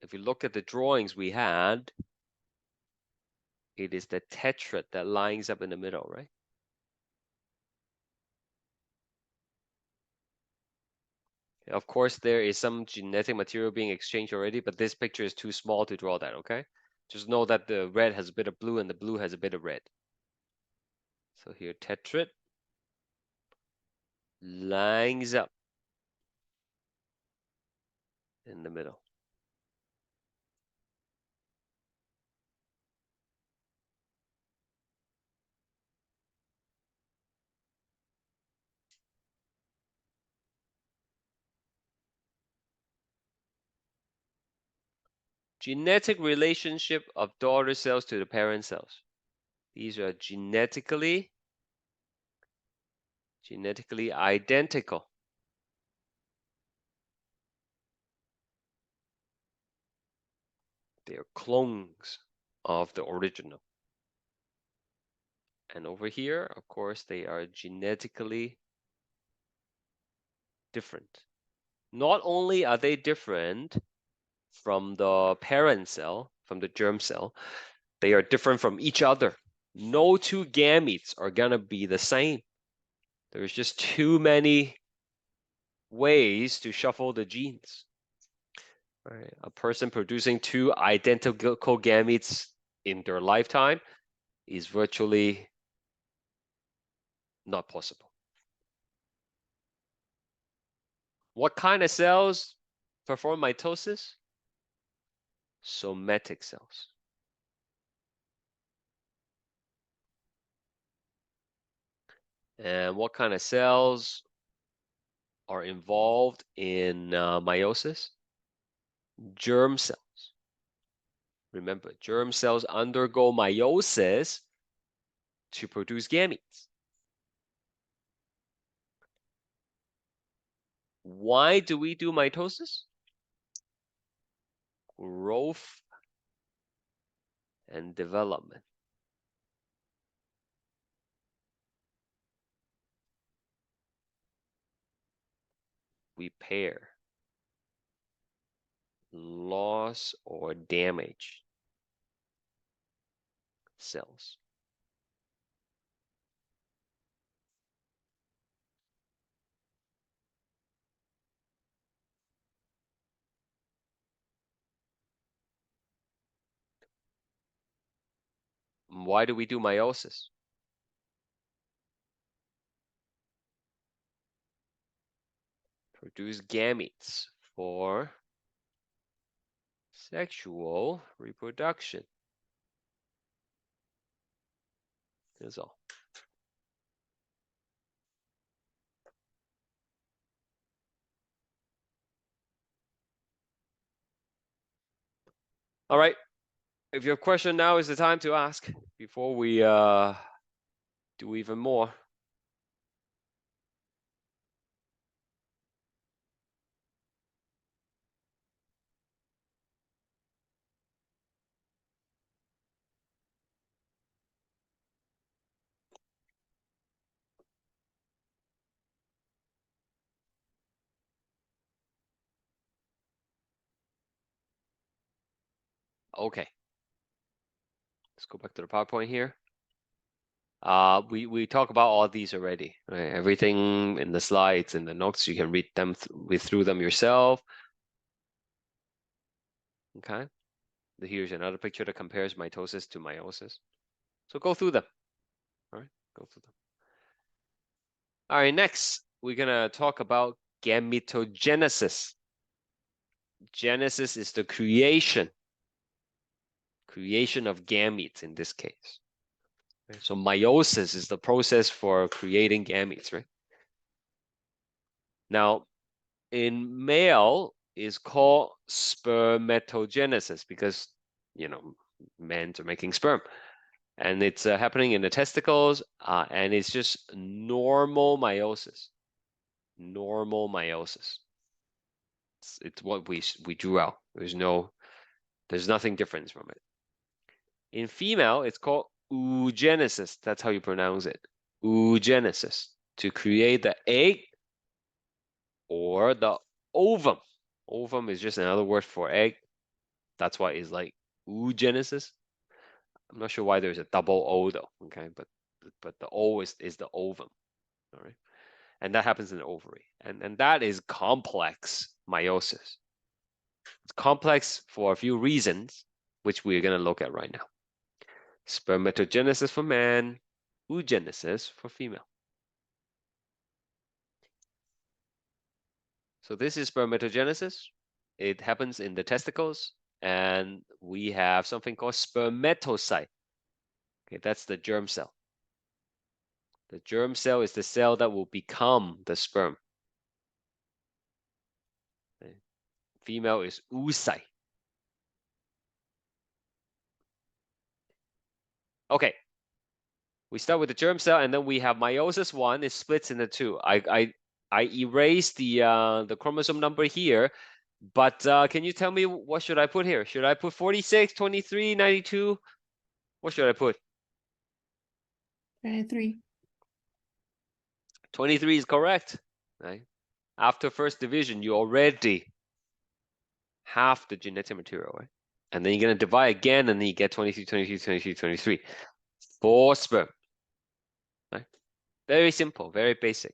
If you look at the drawings we had, it is the tetrad that lines up in the middle, right? Of course, there is some genetic material being exchanged already, but this picture is too small to draw that, okay? Just know that the red has a bit of blue and the blue has a bit of red. So here, tetrad lines up in the middle. Genetic relationship of daughter cells to the parent cells. These are genetically identical. They are clones of the original. And over here, of course, they are genetically different. Not only are they different from the parent cell, from the germ cell, they are different from each other. No two gametes are gonna be the same. There's just too many ways to shuffle the genes. Right? A person producing two identical gametes in their lifetime is virtually not possible. What kind of cells perform mitosis? Somatic cells. And what kind of cells are involved in meiosis? Germ cells. Remember, germ cells undergo meiosis to produce gametes. Why do we do mitosis? Growth and development. We pair loss or damage cells. Why do we do meiosis? Produce gametes for sexual reproduction. That's all. All right. If you have a question, now is the time to ask before we do even more. Okay. Let's go back to the PowerPoint here. We talk about all these already, right? Everything in the slides and the notes, you can read them through them yourself. Okay. Here's another picture that compares mitosis to meiosis. So go through them. All right, go through them. All right, next we're gonna talk about gametogenesis. Genesis is the creation of gametes in this case. Right? So meiosis is the process for creating gametes, right? Now, in male is called spermatogenesis because, you know, men are making sperm. And it's happening in the testicles, and it's just normal meiosis. Normal meiosis. It's what we drew out. There's nothing different from it. In female, it's called oogenesis. That's how you pronounce it. Oogenesis. To create the egg or the ovum. Ovum is just another word for egg. That's why it's like oogenesis. I'm not sure why there's a double O though. Okay, but the O is the ovum. All right. And that happens in the ovary. And that is complex meiosis. It's complex for a few reasons, which we're going to look at right now. Spermatogenesis for man, oogenesis for female. So this is spermatogenesis. It happens in the testicles, and we have something called spermatocyte. Okay, that's the germ cell. The germ cell is the cell that will become the sperm. Okay. Female is oocyte. Okay. We start with the germ cell, and then we have meiosis one. It splits into two. I erased the chromosome number here, but can you tell me what should I put here? Should I put 46, 23, 92? What should I put? 23. 23 is correct. Right? After first division, you already have the genetic material, right? And then you're going to divide again, and then you get 23, 23, 23, 23. 4 sperm. Right? Very simple, very basic.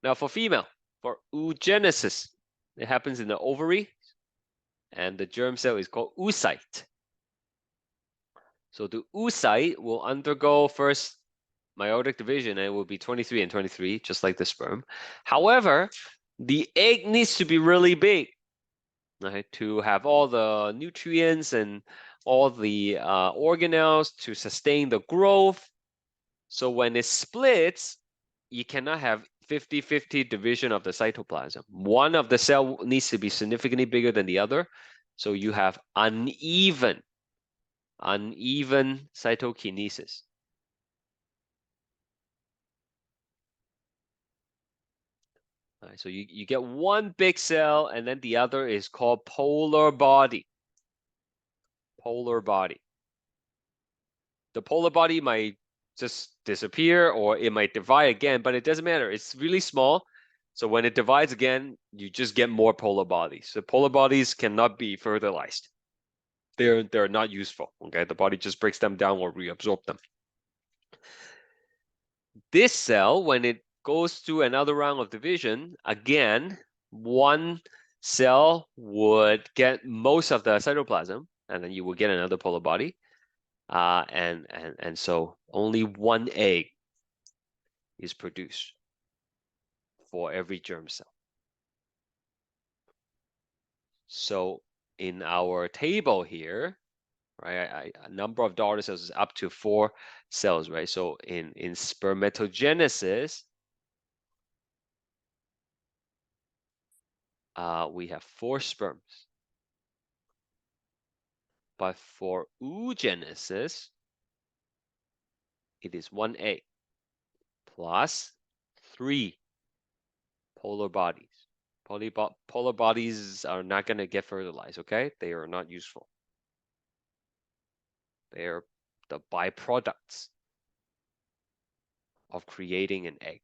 Now for female, for oogenesis, it happens in the ovary, and the germ cell is called oocyte. So the oocyte will undergo first meiotic division, and it will be 23 and 23, just like the sperm. However, the egg needs to be really big, right, to have all the nutrients and all the organelles to sustain the growth. So when it splits, you cannot have 50-50 division of the cytoplasm. One of the cell needs to be significantly bigger than the other. So you have uneven cytokinesis. All right, so you get one big cell, and then the other is called polar body. Polar body. The polar body might just disappear, or it might divide again, but it doesn't matter. It's really small. So when it divides again, you just get more polar bodies. The polar bodies cannot be fertilized. They're not useful. Okay, the body just breaks them down or reabsorb them. This cell, when it goes through another round of division, again, one cell would get most of the cytoplasm, and then you will get another polar body. And so only one egg is produced for every germ cell. So in our table here, right, a number of daughter cells is up to 4 cells, right? So in spermatogenesis, we have 4 sperms. But for oogenesis, it is 1 egg plus 3 polar bodies. Polar bodies are not going to get fertilized, okay? They are not useful. They are the byproducts of creating an egg.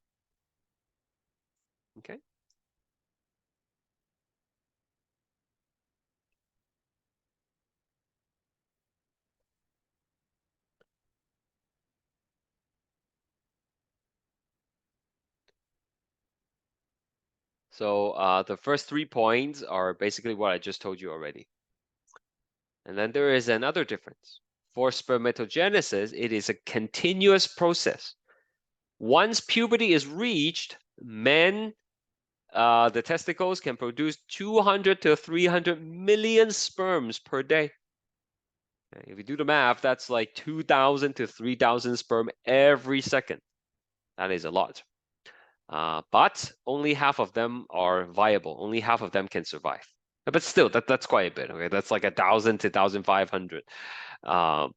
Okay? So the first 3 points are basically what I just told you already. And then there is another difference. For spermatogenesis, it is a continuous process. Once puberty is reached, men, the testicles can produce 200 to 300 million sperms per day. Okay, if you do the math, that's like 2,000 to 3,000 sperm every second. That is a lot. But only half of them are viable. Only half of them can survive. But still, that's quite a bit. Okay, that's like 1,000 to 1,500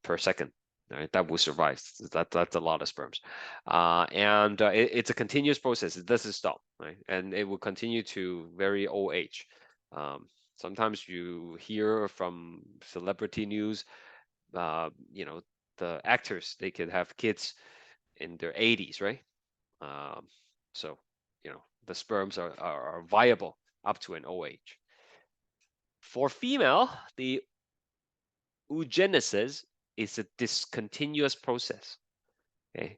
per second. Right? That will survive. That's a lot of sperms, and it's a continuous process. It doesn't stop, right? And it will continue to very old age. Sometimes you hear from celebrity news, you know, the actors, they could have kids in their 80s, right? So, you know, the sperms are viable up to an old age. For female, the oogenesis is a discontinuous process. Okay.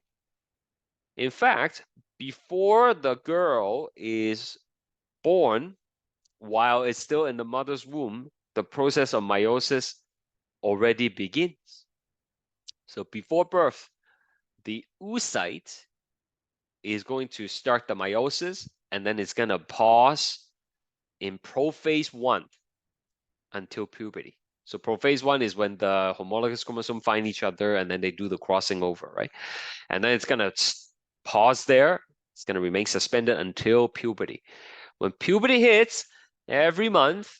In fact, before the girl is born, while it's still in the mother's womb, the process of meiosis already begins. So before birth, the oocyte is going to start the meiosis, and then it's going to pause in prophase 1 until puberty. So prophase 1 is when the homologous chromosome find each other, and then they do the crossing over, right? And then it's going to pause there. It's going to remain suspended until puberty. When puberty hits, every month,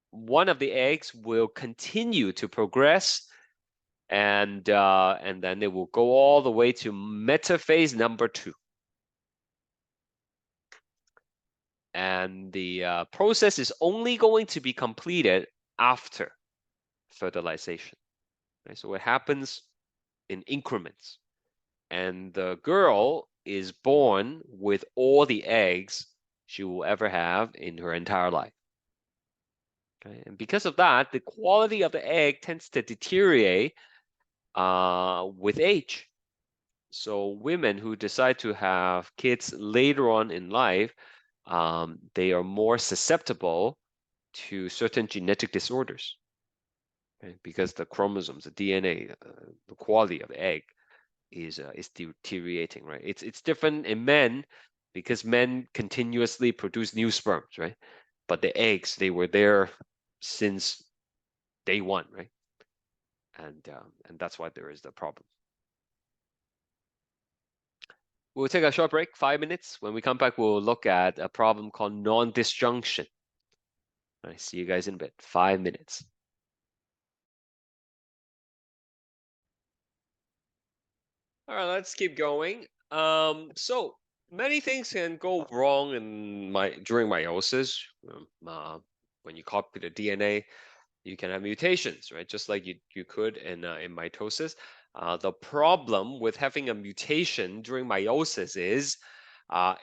one of the eggs will continue to progress, and then it will go all the way to metaphase number 2. And the process is only going to be completed after fertilization. Right? So it happens in increments. And the girl is born with all the eggs she will ever have in her entire life. Okay? And because of that, the quality of the egg tends to deteriorate with age. So women who decide to have kids later on in life, they are more susceptible to certain genetic disorders, okay? Because the chromosomes, the DNA, the quality of the egg is deteriorating, right? It's different in men because men continuously produce new sperms, right? But the eggs, they were there since day one, right? And that's why there is the problem. We'll take a short break, 5 minutes. When we come back, we'll look at a problem called non-disjunction. I see you guys in a bit. 5 minutes. All right, let's keep going. So many things can go wrong during meiosis. When you copy the DNA, you can have mutations, right? Just like you could in mitosis. The problem with having a mutation during meiosis is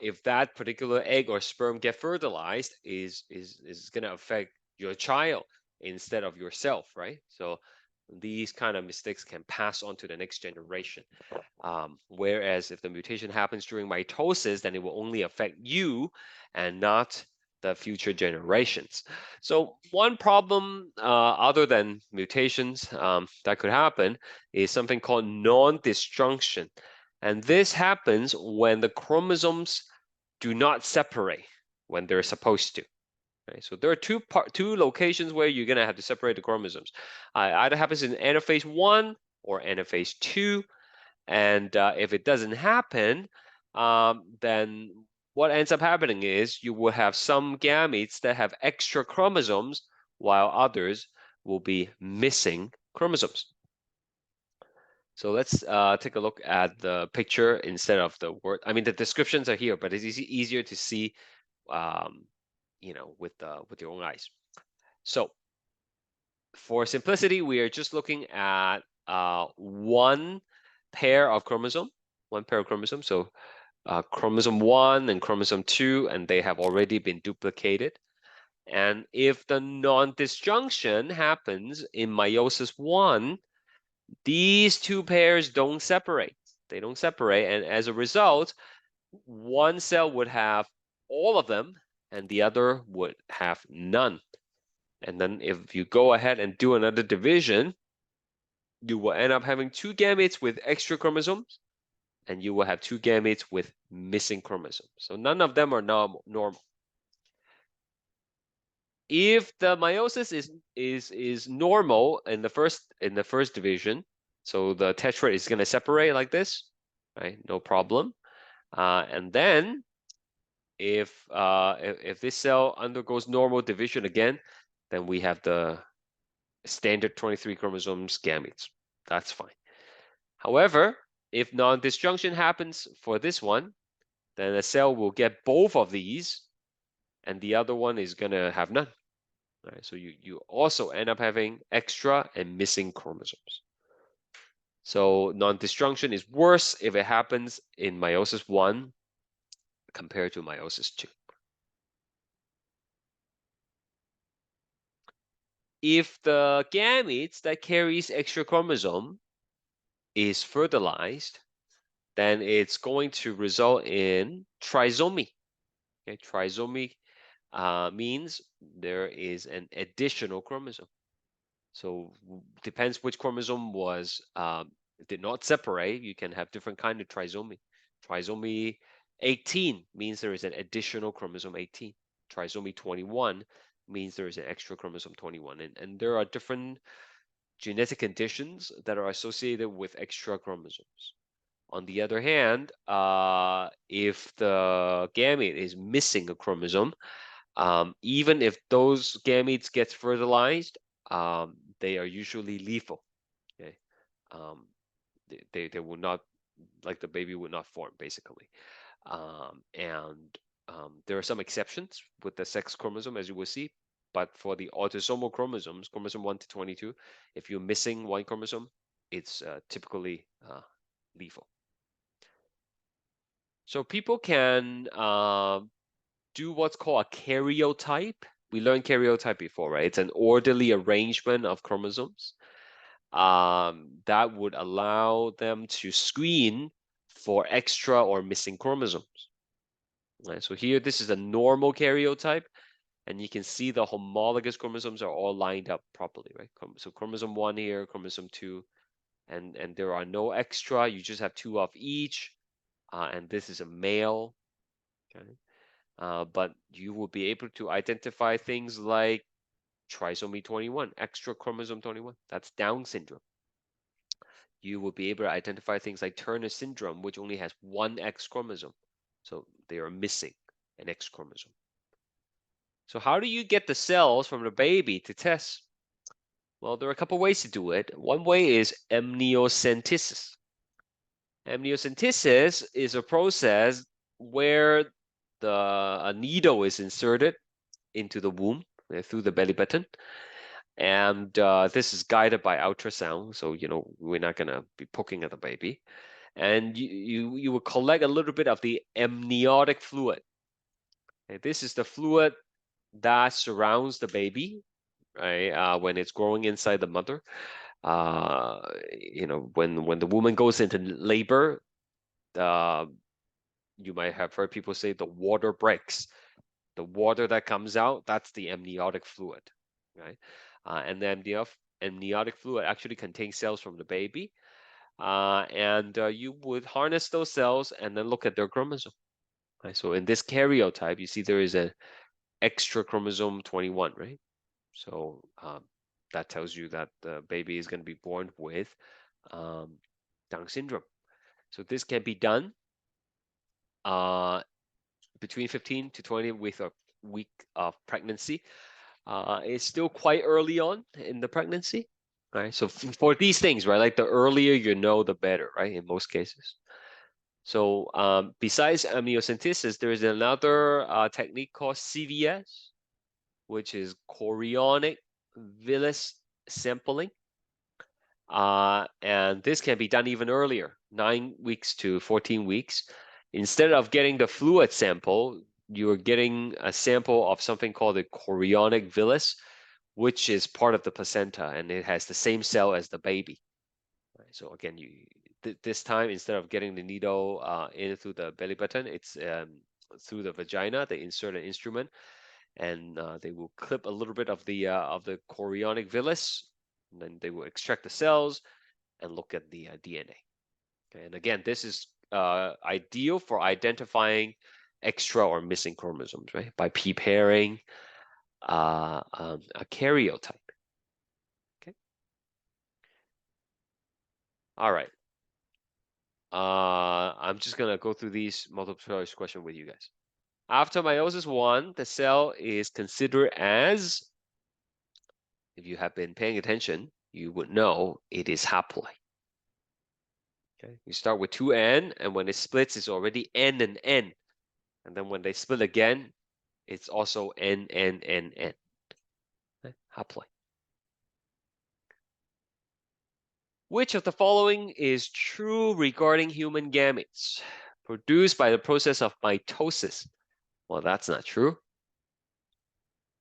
if that particular egg or sperm get fertilized, is going to affect your child instead of yourself, right? So these kind of mistakes can pass on to the next generation. Whereas if the mutation happens during mitosis, then it will only affect you and not the future generations. So one problem other than mutations that could happen is something called non-disjunction. And this happens when the chromosomes do not separate when they're supposed to. Right? So there are two locations where you're going to have to separate the chromosomes. Either happens in anaphase 1 or anaphase 2. And if it doesn't happen, then what ends up happening is you will have some gametes that have extra chromosomes while others will be missing chromosomes. So let's take a look at the picture instead of the word. I mean, the descriptions are here, but it's easier to see, with your own eyes. So for simplicity, we are just looking at one pair of chromosome. So chromosome 1 and chromosome 2, and they have already been duplicated. And if the non-disjunction happens in meiosis 1, these two pairs don't separate. They don't separate, and as a result, one cell would have all of them, and the other would have none. And then if you go ahead and do another division, you will end up having two gametes with extra chromosomes, and you will have two gametes with missing chromosomes. So none of them are normal. If the meiosis is normal in the first division, so the tetrad is going to separate like this, right? No problem. And then if this cell undergoes normal division again, then we have the standard 23 chromosomes gametes. That's fine. However, if non-disjunction happens for this one, then the cell will get both of these, and the other one is going to have none. Right? So you also end up having extra and missing chromosomes. So non-disjunction is worse if it happens in meiosis 1 compared to meiosis 2. If the gametes that carries extra chromosome is fertilized, then it's going to result in trisomy. Okay, trisomy means there is an additional chromosome. So depends which chromosome was did not separate, you can have different kind of trisomy. Trisomy 18 means there is an additional chromosome 18. Trisomy 21 means there is an extra chromosome 21. And there are different genetic conditions that are associated with extra chromosomes. On the other hand, if the gamete is missing a chromosome, even if those gametes get fertilized, they are usually lethal. Okay, they will not, like the baby will not form basically. There are some exceptions with the sex chromosome, as you will see. But for the autosomal chromosomes, chromosome 1 to 22, if you're missing one chromosome, it's typically lethal. So people can do what's called a karyotype. We learned karyotype before, right? It's an orderly arrangement of chromosomes that would allow them to screen for extra or missing chromosomes. Right? So here, this is a normal karyotype, and you can see the homologous chromosomes are all lined up properly, right? So chromosome 1 here, chromosome 2, and there are no extra. You just have 2 of each, and this is a male. Okay. But you will be able to identify things like trisomy 21, extra chromosome 21. That's Down syndrome. You will be able to identify things like Turner syndrome, which only has 1 X chromosome. So they are missing an X chromosome. So how do you get the cells from the baby to test? Well, there are a couple ways to do it. One way is amniocentesis. Amniocentesis is a process where a needle is inserted into the womb through the belly button. And this is guided by ultrasound. So, we're not going to be poking at the baby. And you will collect a little bit of the amniotic fluid. Okay, this is the fluid that surrounds the baby, right? When it's growing inside the mother. When the woman goes into labor, you might have heard people say the water breaks. The water that comes out, that's the amniotic fluid, right? And the amniotic fluid actually contains cells from the baby. And you would harness those cells and then look at their chromosome. Right? So in this karyotype, you see there is an extra chromosome 21, right? So that tells you that the baby is going to be born with Down syndrome. So this can be done between 15 to 20 with a week of pregnancy. It's still quite early on in the pregnancy, right? So for these things, right, like the earlier you know, the better, right? In most cases. So besides amniocentesis, there is another technique called CVS, which is chorionic villus sampling. And this can be done even earlier, 9 weeks to 14 weeks. Instead of getting the fluid sample, you're getting a sample of something called the chorionic villus, which is part of the placenta, and it has the same cell as the baby. Right, so again, this time, instead of getting the needle in through the belly button, it's through the vagina. They insert an instrument, and they will clip a little bit of the chorionic villus, and then they will extract the cells and look at the DNA. Okay, and again, this is ideal for identifying extra or missing chromosomes, right? By preparing a karyotype. Okay. All right. I'm just gonna go through these multiple choice question with you guys. After meiosis 1, the cell is considered as, if you have been paying attention, you would know it is haploid. Okay, you start with 2N, and when it splits, it's already N and N. And then when they split again, it's also N, N, N, N. Okay, haploid. Which of the following is true regarding human gametes? Produced by the process of mitosis. Well, that's not true.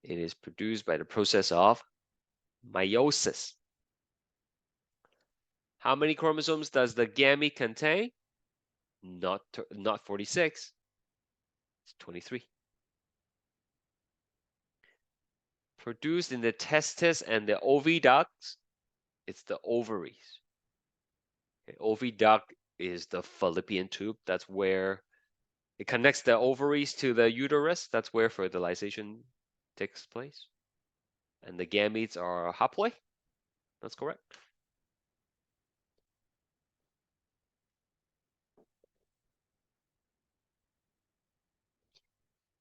It is produced by the process of meiosis. How many chromosomes does the gamete contain? Not 46. It's 23. Produced in the testes and the oviducts. It's the ovaries. Okay, oviduct is the fallopian tube. That's where it connects the ovaries to the uterus. That's where fertilization takes place. And the gametes are haploid. That's correct.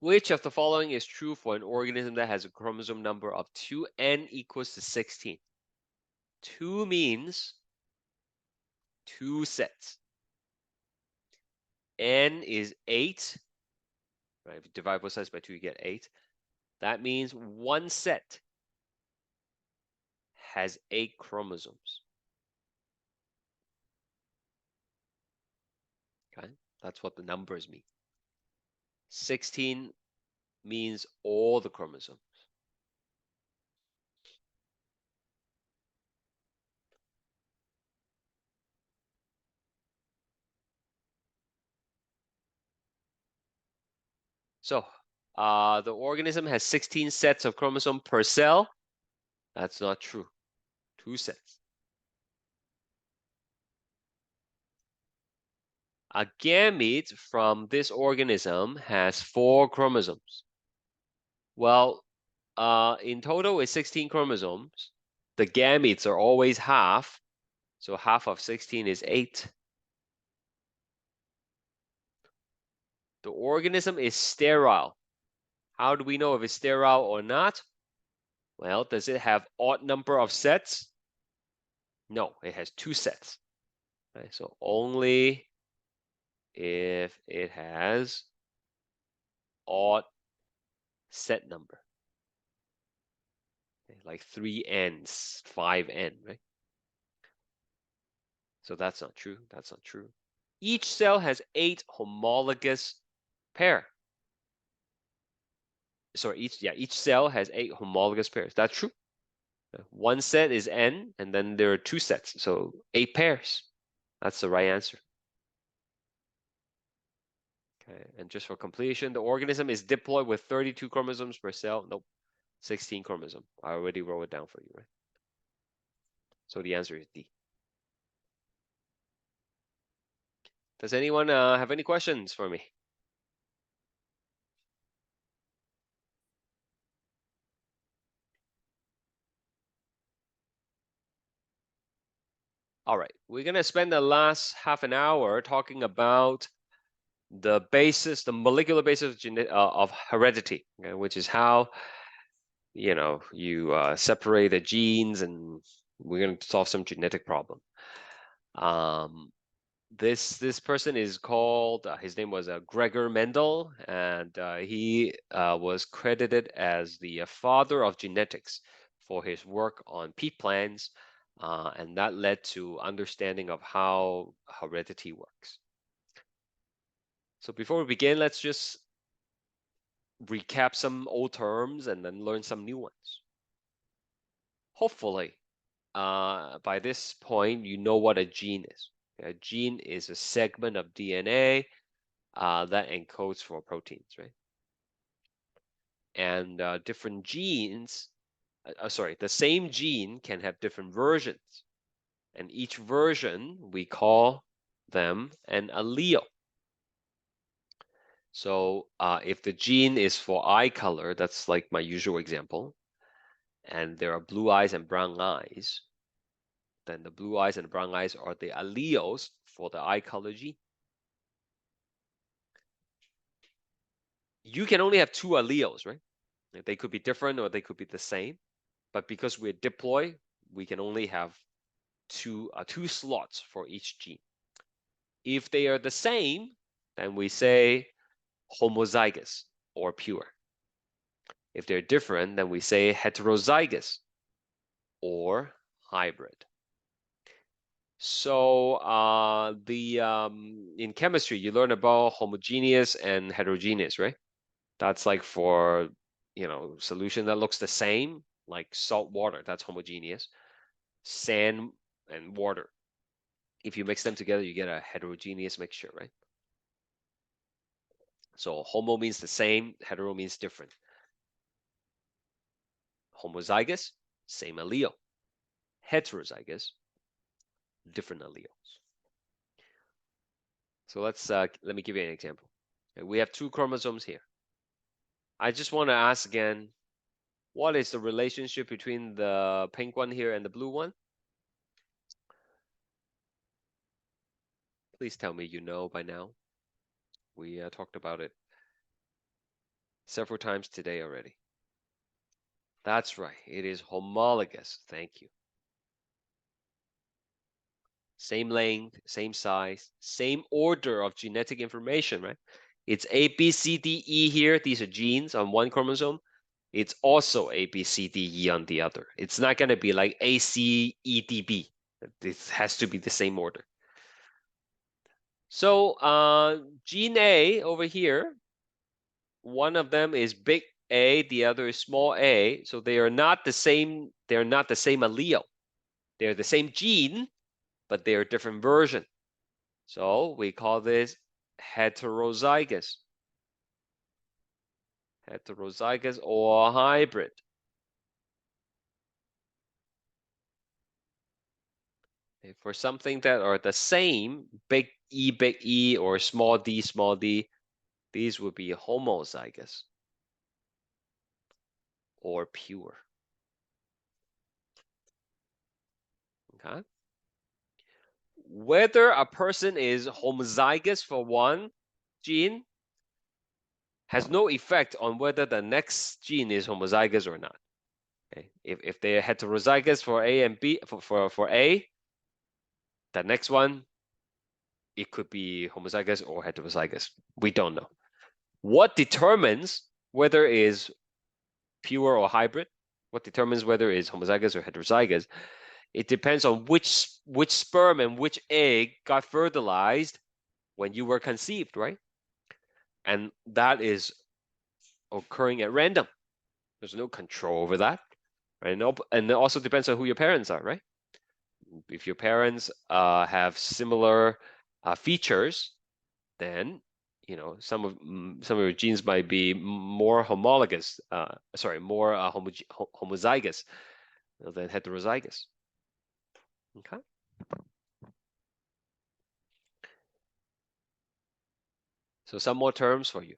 Which of the following is true for an organism that has a chromosome number of 2n equals to 16? 2 means 2 sets. N is 8. Right? If you divide both sides by 2, you get 8. That means 1 set has 8 chromosomes. Okay? That's what the numbers mean. 16 means all the chromosomes. So the organism has 16 sets of chromosome per cell. That's not true. 2 sets. A gamete from this organism has 4 chromosomes. Well, in total it's 16 chromosomes. The gametes are always half. So half of 16 is 8. The organism is sterile. How do we know if it's sterile or not? Well, does it have odd number of sets? No, it has 2 sets. Right? So only if it has odd set number. Okay, like 3n's, 5n, right? So that's not true. That's not true. Each cell has 8 homologous pair. Sorry, each cell has 8 homologous pairs. That's true. 1 set is n, and then there are 2 sets, so 8 pairs. That's the right answer. Okay, and just for completion, the organism is diploid with 32 chromosomes per cell. Nope, 16 chromosomes. I already wrote it down for you, right? So the answer is D. Does anyone have any questions for me? All right, we're gonna spend the last half an hour talking about the basis, the molecular basis of heredity, okay, which is how you separate the genes, and we're going to solve some genetic problem. This person is called, his name was Gregor Mendel, and he was credited as the father of genetics for his work on peat plants, and that led to understanding of how heredity works. So before we begin, let's just recap some old terms and then learn some new ones. Hopefully, by this point, you know what a gene is. A gene is a segment of DNA that encodes for proteins, right? And different genes, the same gene can have different versions. And each version, we call them an allele. So if the gene is for eye color, that's like my usual example, and there are blue eyes and brown eyes, then the blue eyes and brown eyes are the alleles for the eye color gene. You can only have 2 alleles, right? They could be different or they could be the same, but because we're diploid, we can only have two slots for each gene. If they are the same, then we say homozygous or pure. If they're different, then we say heterozygous or hybrid. So in chemistry, you learn about homogeneous and heterogeneous, right? That's like for solution that looks the same, like salt water, that's homogeneous. Sand and water, if you mix them together, you get a heterogeneous mixture, right? So homo means the same, hetero means different. Homozygous, same allele. Heterozygous, different alleles. So let me give you an example. Okay, we have 2 chromosomes here. I just want to ask again, what is the relationship between the pink one here and the blue one? Please tell me you know by now. We talked about it several times today already. That's right, it is homologous. Thank you. Same length, same size, same order of genetic information, right? It's A, B, C, D, E here. These are genes on one chromosome. It's also A, B, C, D, E on the other. It's not going to be like A, C, E, D, B. It has to be the same order. So gene A over here, one of them is big A, the other is small a. So they are not the same. They're not the same allele. They're the same gene, but they're a different version. So we call this heterozygous. Heterozygous or hybrid. For something that are the same, big E, or small d, these would be homozygous or pure. Okay. Whether a person is homozygous for one gene has no effect on whether the next gene is homozygous or not. Okay. If they're heterozygous for A and B, for A, the next one, it could be homozygous or heterozygous. We don't know. What determines whether it is pure or hybrid? What determines whether it is homozygous or heterozygous? It depends on which sperm and which egg got fertilized when you were conceived, right? And that is occurring at random. There's no control over that, right? And it also depends on who your parents are, right? If your parents have similar features, then some of your genes might be more homologous. More homozygous than heterozygous. Okay. So some more terms for you.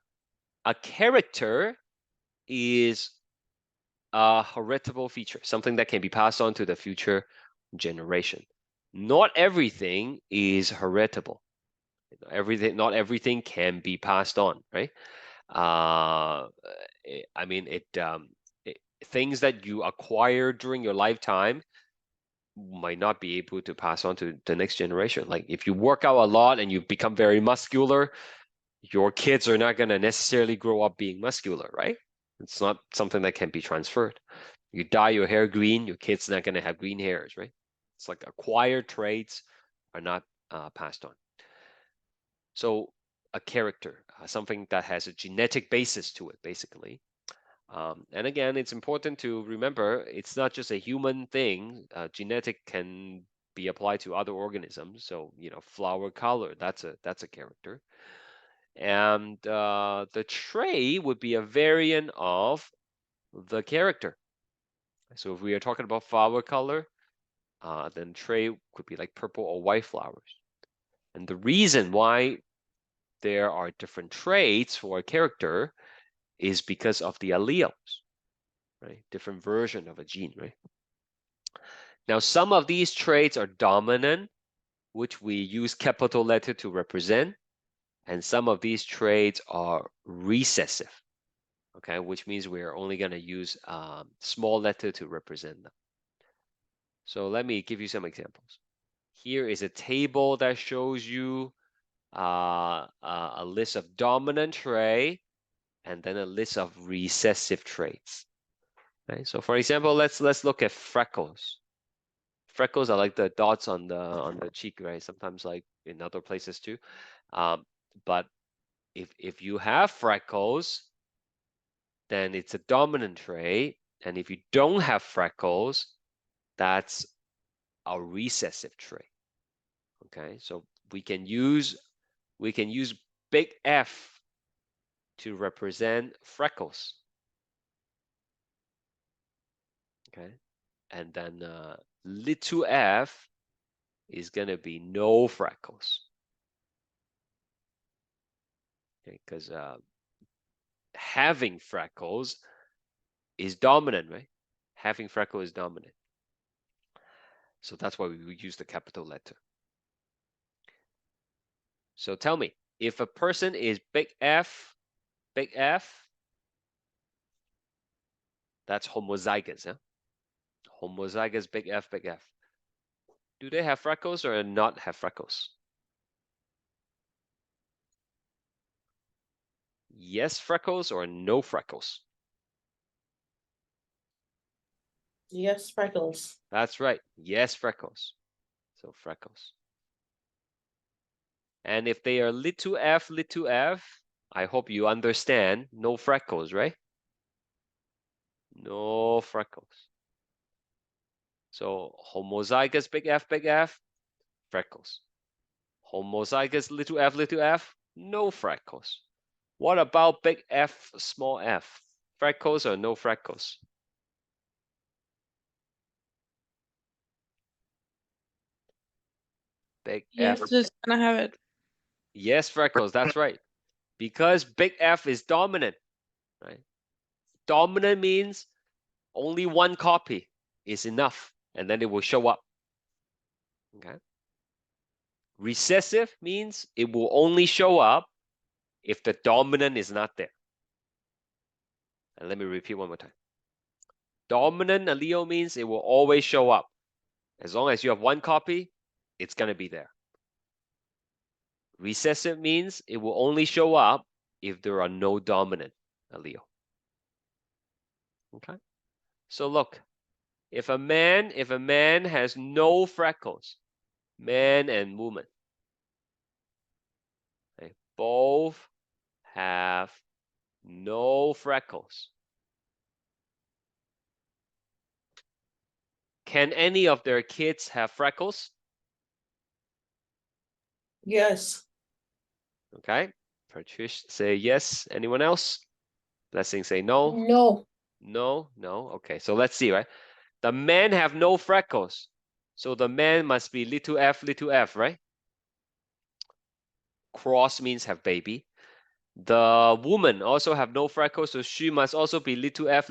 A character is a heritable feature, something that can be passed on to the future generation. Not everything is heritable. Not everything can be passed on, right? I mean, things that you acquire during your lifetime might not be able to pass on to the next generation. Like if you work out a lot and you become very muscular, your kids are not going to necessarily grow up being muscular, right? It's not something that can be transferred. You dye your hair green, your kid's not going to have green hairs, right? It's like acquired traits are not passed on. So a character, something that has a genetic basis to it, basically. And again, it's important to remember it's not just a human thing. Genetic can be applied to other organisms. So flower color, that's a character. And the trait would be a variant of the character. So if we are talking about flower color, then trait could be like purple or white flowers. And the reason why there are different traits for a character is because of the alleles, right? Different version of a gene, right? Now, some of these traits are dominant, which we use capital letter to represent, and some of these traits are recessive, okay, which means we're only going to use small letter to represent them. So let me give you some examples. Here is a table that shows you a list of dominant trait and then a list of recessive traits. Right? So for example, let's look at freckles. Freckles are like the dots on the cheek, right? Sometimes like in other places too. But if you have freckles, then it's a dominant trait. And if you don't have freckles, that's a recessive trait. Okay, so we can use big F to represent freckles. Okay, and then little f is gonna be no freckles. Okay, because having freckles is dominant, right? Having freckle is dominant. So that's why we use the capital letter. So tell me, if a person is big F, that's homozygous, huh? Homozygous big F. Do they have freckles or not have freckles? Yes freckles or no freckles? Yes, freckles. That's right. Yes freckles. So freckles. And if they are little f, I hope you understand no freckles, right? No freckles. So homozygous big F, freckles. Homozygous little f, no freckles. What about big F, small f? Freckles or no freckles? Big Yes, F. just gonna have it. Yes, freckles, that's right. Because big F is dominant, right? Dominant means only one copy is enough, and then it will show up. Okay. Recessive means it will only show up if the dominant is not there. And let me repeat one more time. Dominant allele means it will always show up. As long as you have one copy, it's going to be there. Recessive means it will only show up if there are no dominant allele. Okay. So look, if a man has no freckles, man and woman, okay, both have no freckles. Can any of their kids have freckles? Yes. Okay. Patricia say yes. Anyone else? Blessing say no. No. No. Okay. So let's see, right? The men have no freckles. So the man must be little f, right? Cross means have baby. The woman also have no freckles, so she must also be little f,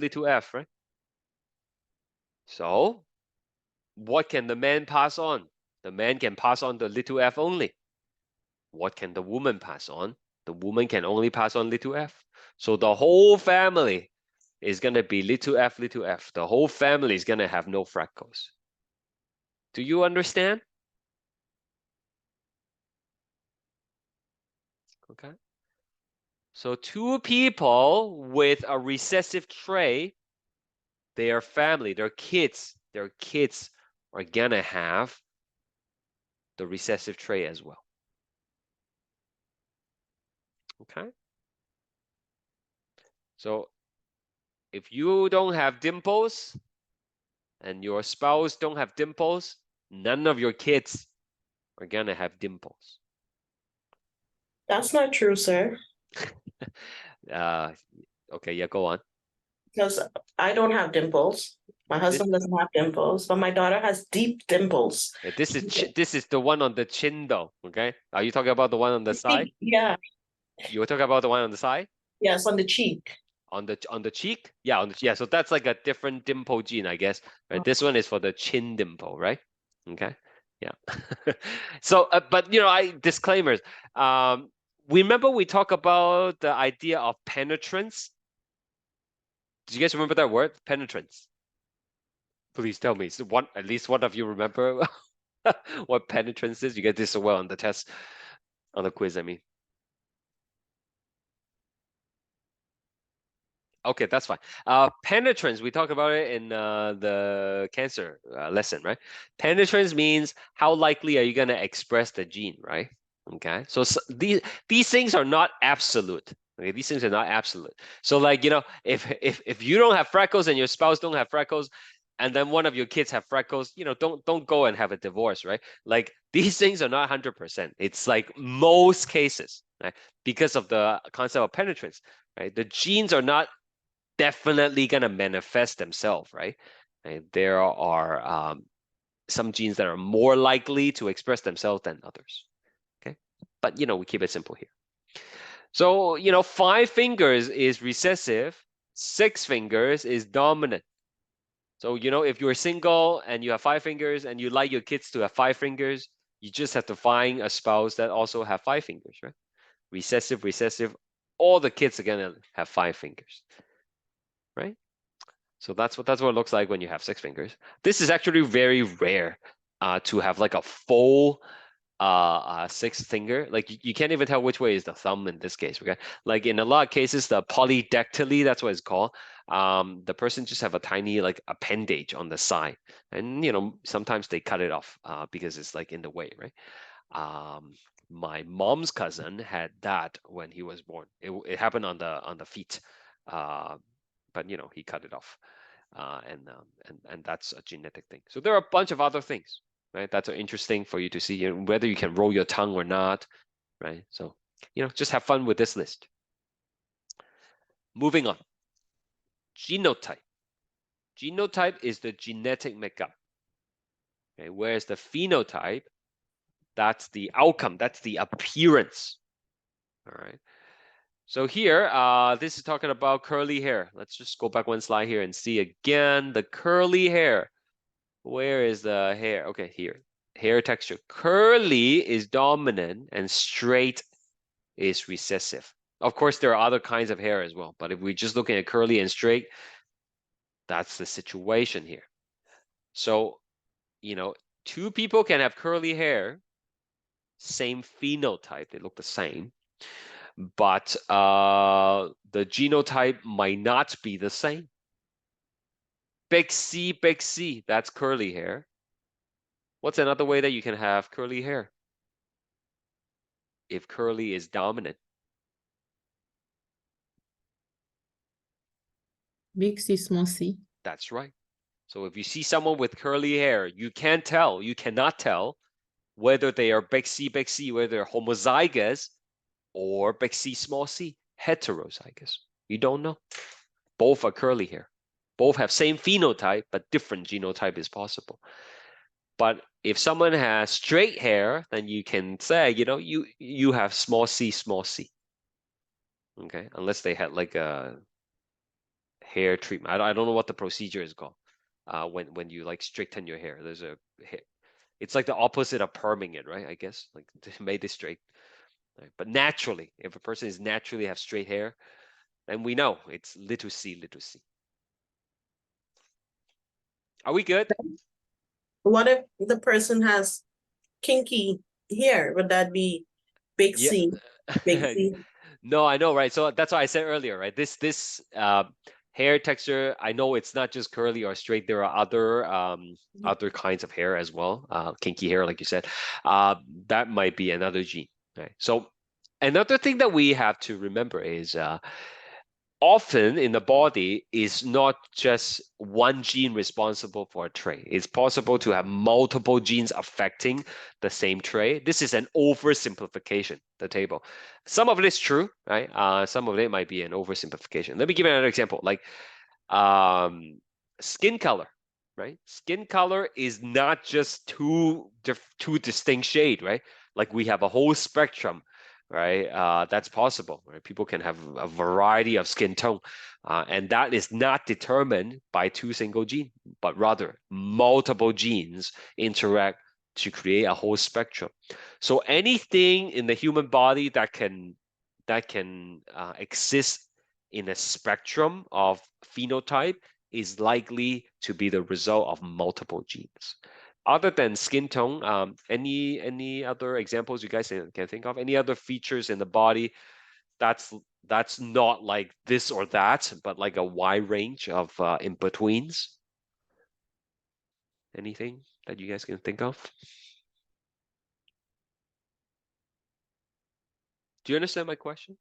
right? So what can the man pass on? The man can pass on the little f only. What can the woman pass on? The woman can only pass on little f. So the whole family is going to be little f. The whole family is going to have no freckles. Do you understand? Okay. So two people with a recessive trait, their family, their kids are going to have the recessive trait as well. Okay. So if you don't have dimples and your spouse don't have dimples, none of your kids are gonna have dimples. That's not true, sir. Okay, yeah, go on. Because I don't have dimples. My husband doesn't have dimples, but my daughter has deep dimples. Yeah, this is the one on the chin though. Okay, are you talking about the one on the side? Yeah. You were talking about the one on the side? Yes, on the cheek. On the cheek? Yeah, yeah. So that's like a different dimple gene, I guess. Right. This one is for the chin dimple, right? Okay. Yeah. So, but you know, disclaimers. Remember we talked about the idea of penetrance. Do you guys remember that word, penetrance? Please tell me. So at least one of you remember what penetrance is? You get this so well on the test, on the quiz, I mean. Okay, that's fine. Penetrance, we talked about it in the cancer lesson, right? Penetrance means how likely are you going to express the gene, right? Okay, so these things are not absolute. Okay, these things are not absolute. So like, you know, if you don't have freckles and your spouse don't have freckles, and then one of your kids have freckles, you know, don't go and have a divorce, right? Like these things are not 100%. It's like most cases, right? Because of the concept of penetrance, right? The genes are not definitely going to manifest themselves, right? And there are some genes that are more likely to express themselves than others, okay? But, you know, we keep it simple here. So, 5 fingers is recessive, 6 fingers is dominant. So, if you're single and you have 5 fingers and you like your kids to have 5 fingers, you just have to find a spouse that also have 5 fingers, right? Recessive, recessive, all the kids are gonna have 5 fingers, right? So that's what it looks like when you have 6 fingers. This is actually very rare to have like a full 6th finger. Like you can't even tell which way is the thumb in this case. Okay, like in a lot of cases, the polydactyly, that's what it's called. The person just have a tiny like appendage on the side, and sometimes they cut it off because it's like in the way, right? My mom's cousin had that when he was born. It happened on the feet, but he cut it off, and that's a genetic thing. So there are a bunch of other things, right? That's interesting for you to see, whether you can roll your tongue or not, right? So just have fun with this list. Moving on, genotype. Genotype is the genetic makeup. Okay, whereas the phenotype, that's the outcome, that's the appearance. All right. So here, this is talking about curly hair. Let's just go back one slide here and see again the curly hair. Where is the hair? Okay, here. Hair texture. Curly is dominant and straight is recessive. Of course, there are other kinds of hair as well, but if we're just looking at curly and straight, that's the situation here. So, 2 people can have curly hair, same phenotype, they look the same, but the genotype might not be the same. Big C, that's curly hair. What's another way that you can have curly hair? If curly is dominant. Big C, small c. That's right. So if you see someone with curly hair, you cannot tell whether they are big C, whether they're homozygous or big C, small c, heterozygous. You don't know. Both are curly hair. Both have same phenotype, but different genotype is possible. But if someone has straight hair, then you can say, you have small c, okay? Unless they had like a hair treatment. I don't know what the procedure is called. When you like straighten your hair, there's a hair. It's like the opposite of perming it, right? I guess like made it straight. Right? But naturally, if a person is naturally have straight hair, then we know it's little c. Are we good? What if the person has kinky hair? Would that be big Yeah. C? Big C? No, I know, right? So that's what I said earlier, right? This hair texture, I know it's not just curly or straight. There are other kinds of hair as well. Kinky hair, like you said. That might be another gene, right? So another thing that we have to remember is often in the body is not just one gene responsible for a trait. It's possible to have multiple genes affecting the same trait. This is an oversimplification, the table. Some of it is true, right? Some of it might be an oversimplification. Let me give you another example, like skin color, right? Skin color is not just two distinct shades, right? Like we have a whole spectrum, right? That's possible, right? People can have a variety of skin tone, and that is not determined by 2 single genes, but rather multiple genes interact to create a whole spectrum. So anything in the human body that can exist in a spectrum of phenotype is likely to be the result of multiple genes. Other than skin tone, any other examples you guys can think of? Any other features in the body that's not like this or that, but like a wide range of in-betweens? Anything that you guys can think of? Do you understand my question?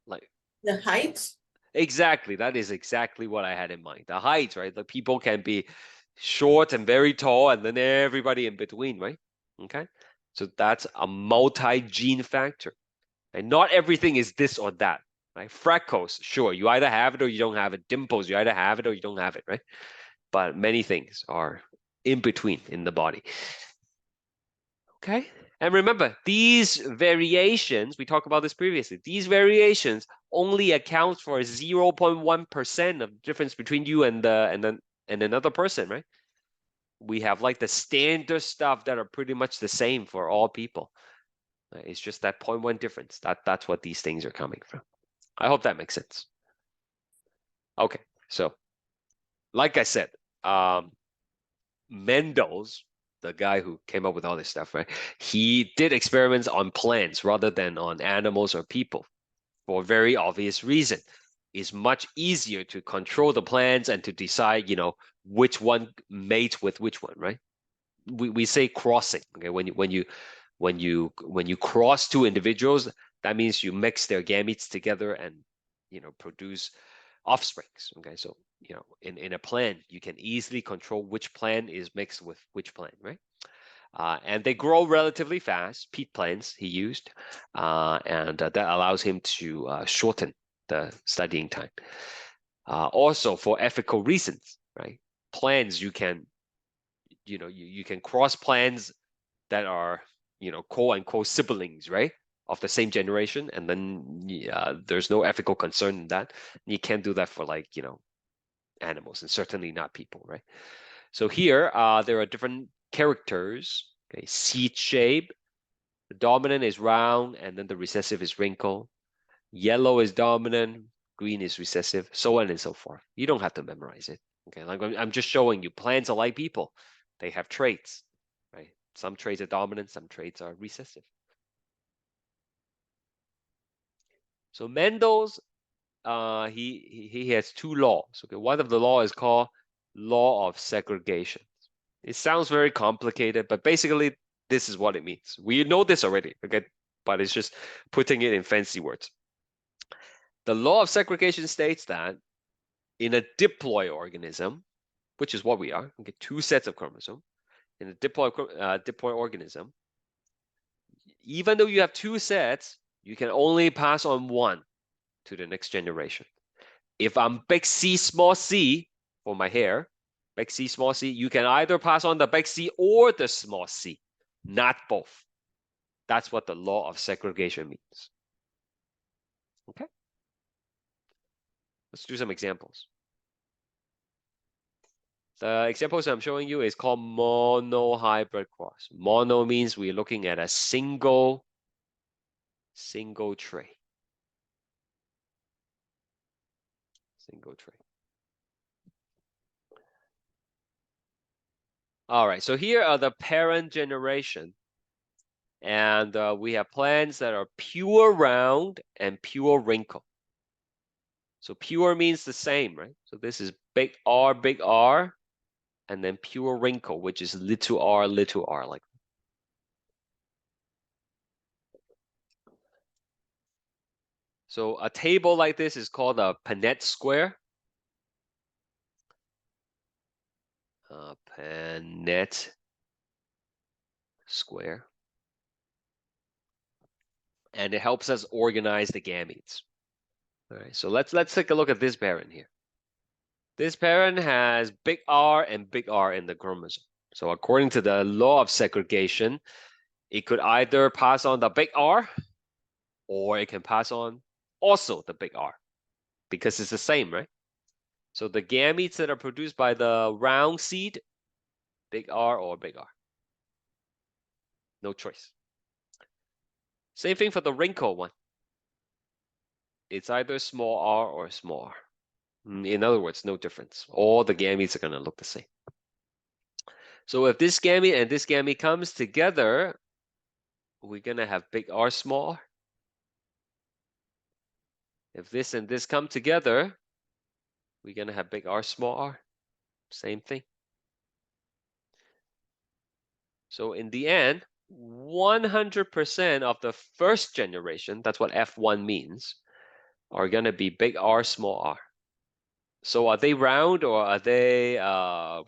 Like The height? exactly, that is exactly what I had in mind. The height, right? The people can be short and very tall, and then everybody in between, right? Okay, so that's a multi-gene factor, and not everything is this or that, right? Freckles, sure, you either have it or you don't have it. Dimples, you either have it or you don't have it, right? But many things are in between in the body. Okay, And remember, these variations, we talked about this previously, these variations only account for 0.1% of the difference between you and another person, right? We have like the standard stuff that are pretty much the same for all people. It's just that 0.1 difference. That's what these things are coming from. I hope that makes sense. Okay, so like I said, Mendel's the guy who came up with all this stuff, right? He did experiments on plants rather than on animals or people for a very obvious reason. It's much easier to control the plants and to decide, which one mates with which one, right? We say crossing, okay? When you cross two individuals, that means you mix their gametes together and produce offsprings. Okay, so in a plant, you can easily control which plant is mixed with which plant, right? And they grow relatively fast. Peat plants he used, and that allows him to shorten the studying time. Also, for ethical reasons, right? Plants you can you can cross plants that are quote unquote siblings, right, of the same generation, and then there's no ethical concern in that. You can't do that for like animals, and certainly not people, right? So here there are different characters. Okay, seed shape. The dominant is round, and then the recessive is wrinkle. Yellow is dominant, green is recessive, so on and so forth. You don't have to memorize it. Okay, like I'm just showing you. Plants are like people; they have traits, right? Some traits are dominant, some traits are recessive. So Mendel's, he has two laws. Okay, one of the law is called law of segregation. It sounds very complicated, but basically this is what it means. We know this already, okay? But it's just putting it in fancy words. The law of segregation states that in a diploid organism, which is what we are, okay, two sets of chromosomes, in a diploid organism, even though you have two sets, you can only pass on one to the next generation. If I'm big C, small c for my hair, big C, small c, you can either pass on the big C or the small c, not both. That's what the law of segregation means. Okay? Let's do some examples. The examples I'm showing you is called monohybrid cross. Mono means we're looking at a single trait. Single trait. All right, so here are the parent generation. And we have plants that are pure round and pure wrinkle. So pure means the same, right? So this is big R, and then pure wrinkle, which is little r, like. So a table like this is called a Punnett square. Punnett square. And it helps us organize the gametes. All right, so let's take a look at this parent here. This parent has big R and big R in the chromosome. So according to the law of segregation, it could either pass on the big R, or it can pass on also the big R, because it's the same, right? So the gametes that are produced by the round seed, big R or big R. No choice. Same thing for the wrinkle one. It's either small r or small r. In other words, no difference. All the gametes are going to look the same. So if this gamete and this gamete comes together, we're going to have big R, small r. If this and this come together, we're going to have big R, small r. Same thing. So in the end, 100% of the first generation, that's what F1 means, are going to be big R, small r. So are they round or are they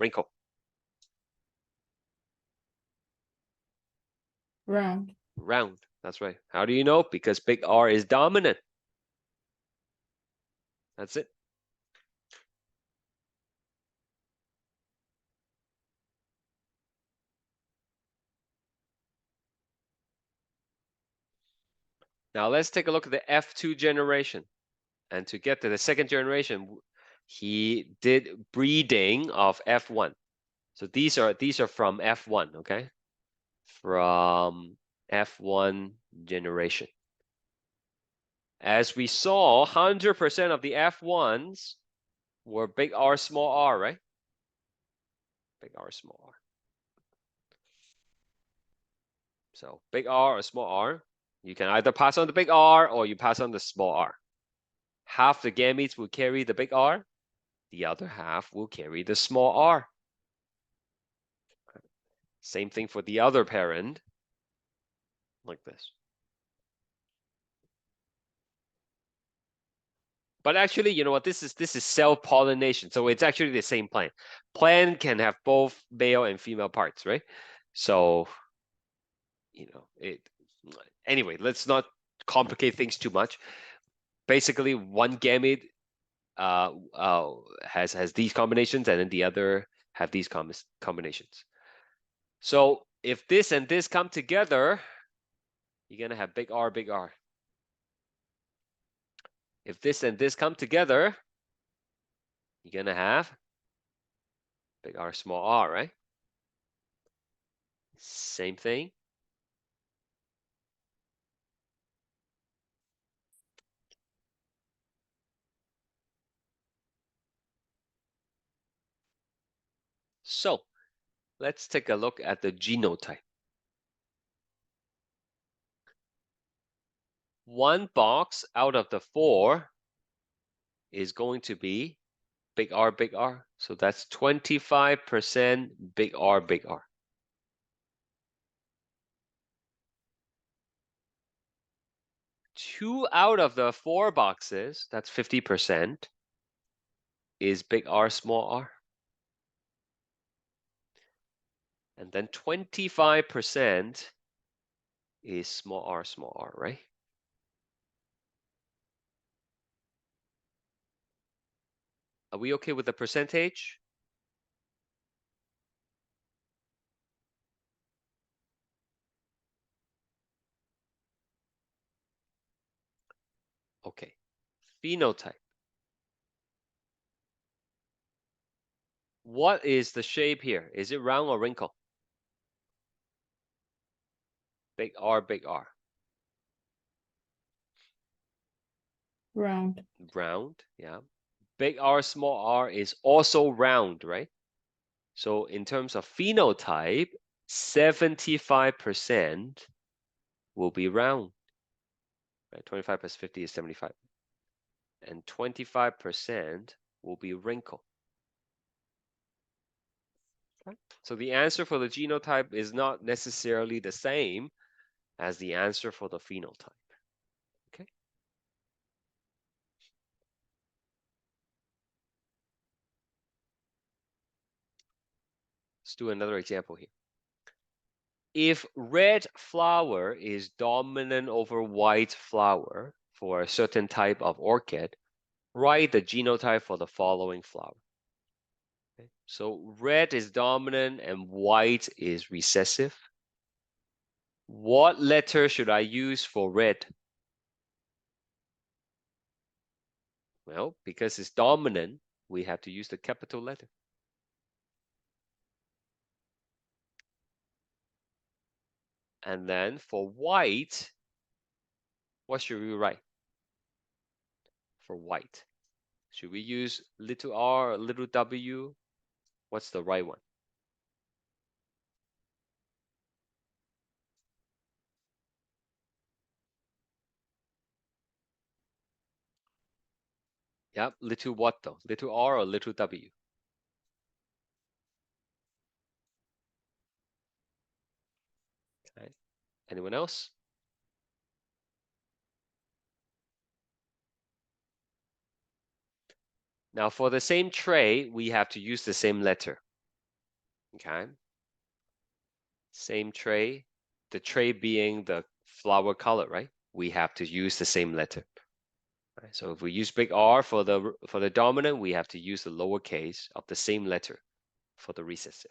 wrinkled? Round. Round, that's right. How do you know? Because big R is dominant. That's it. Now let's take a look at the F2 generation. And to get to the second generation, he did breeding of F1. So these are from F1, okay? From F1 generation. As we saw, 100% of the F1s were big R, small r, right? Big R, small r. So big R or small r, you can either pass on the big R or you pass on the small r. Half the gametes will carry the big R, the other half will carry the small r. Same thing for the other parent, like this. But actually, you know what? This is self-pollination, so it's actually the same plant. Plant can have both male and female parts, right? So, you know, anyway, let's not complicate things too much. Basically, one gamete has these combinations, and then the other have these combinations. So if this and this come together, you're gonna have big R, big R. If this and this come together, you're gonna have big R, small r, right? Same thing. So let's take a look at the genotype. One box out of the 4 is going to be big R, big R. So that's 25% big R, big R. 2 out of the 4 boxes, that's 50%, is big R, small r. And then 25% is small r, right? Are we okay with the percentage? Okay. Phenotype. What is the shape here? Is it round or wrinkle? Big R, big R. Round. Round, yeah. Big R, small r is also round, right? So in terms of phenotype, 75% will be round. Right? 25 plus 50 is 75. And 25% will be wrinkle. Okay? So the answer for the genotype is not necessarily the same as the answer for the phenotype. Okay. Let's do another example here. If red flower is dominant over white flower for a certain type of orchid, write the genotype for the following flower. Okay. So red is dominant and white is recessive. What letter should I use for red? Well, because it's dominant, we have to use the capital letter. And then for white, what should we write? For white, should we use little r or little w? What's the right one? Yep, little what though? Little r or little w? Okay. Anyone else? Now for the same tray, we have to use the same letter. Okay. Same tray, the tray being the flower color, right? We have to use the same letter. Right? So if we use big R for the dominant, we have to use the lowercase of the same letter for the recessive.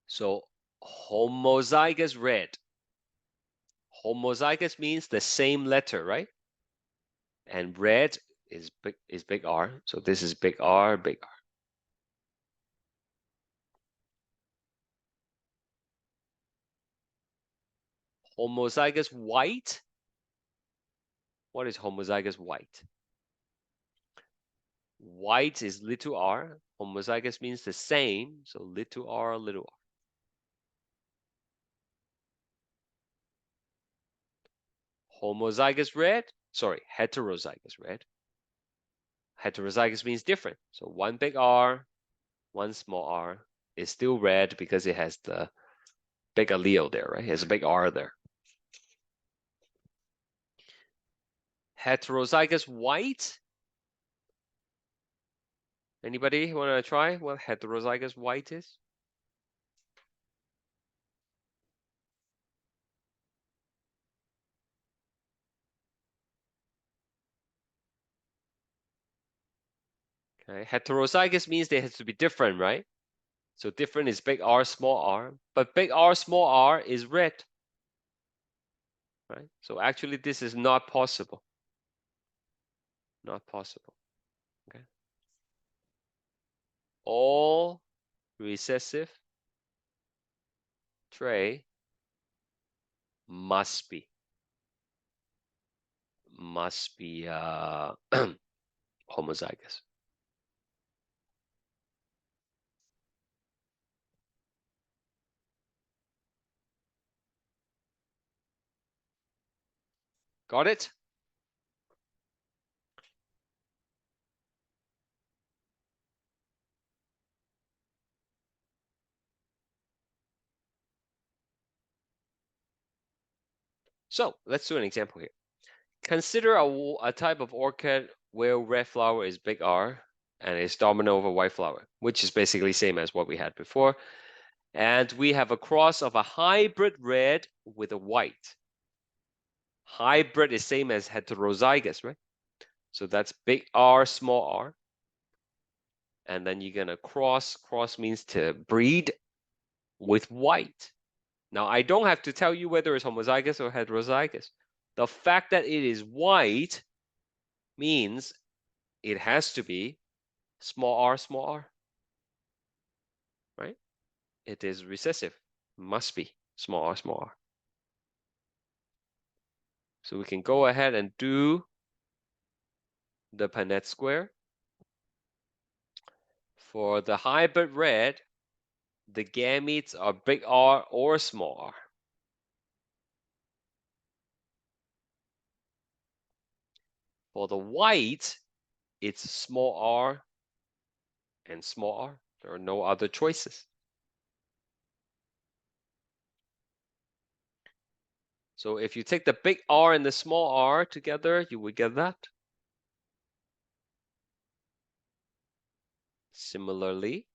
So homozygous red. Homozygous means the same letter, right? And red is big R. So this is big R, big R. Homozygous white. What is homozygous white? White is little r. Homozygous means the same. So little r, little r. Homozygous red. Sorry, heterozygous red. Heterozygous means different. So one big R, one small r is still red because it has the big allele there, right? It has a big R there. Heterozygous white. Anybody want to try what heterozygous white is? Okay, heterozygous means they have to be different, right? So different is big R, small r, but big R, small r is red, right? So actually this is not possible. Not possible, okay? All recessive trait must be homozygous. Got it? So let's do an example here. Consider a type of orchid where red flower is big R and is dominant over white flower, which is basically same as what we had before. And we have a cross of a hybrid red with a white. Hybrid is same as heterozygous, right? So that's big R, small r. And then you're gonna cross means to breed with white. Now I don't have to tell you whether it's homozygous or heterozygous. The fact that it is white means it has to be small r, right? It is recessive, must be small r. So we can go ahead and do the Punnett square. For the hybrid red, the gametes are big R or small r. For the white, it's small r and small r. There are no other choices. So if you take the big R and the small r together, you would get that. Similarly,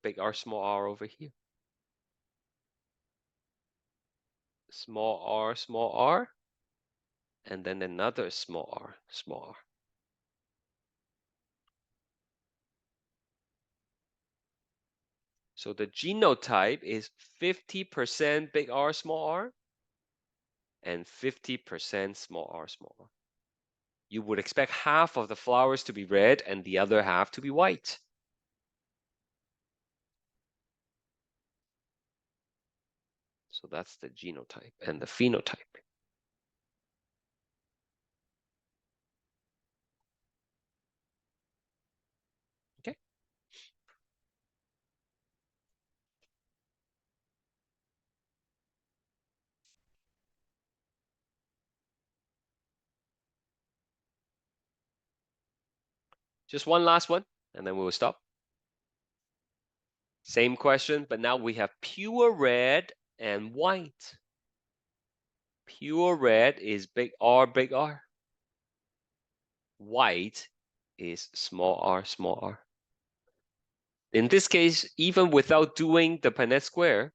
big R, small r over here. Small r, and then another small r, small r. So the genotype is 50% big R, small r, and 50% small r, small r. You would expect half of the flowers to be red and the other half to be white. So that's the genotype and the phenotype. Okay. Just one last one, and then we will stop. Same question, but now we have pure red and white. Pure red is big R, big R. White is small r, small r. In this case, even without doing the Punnett square,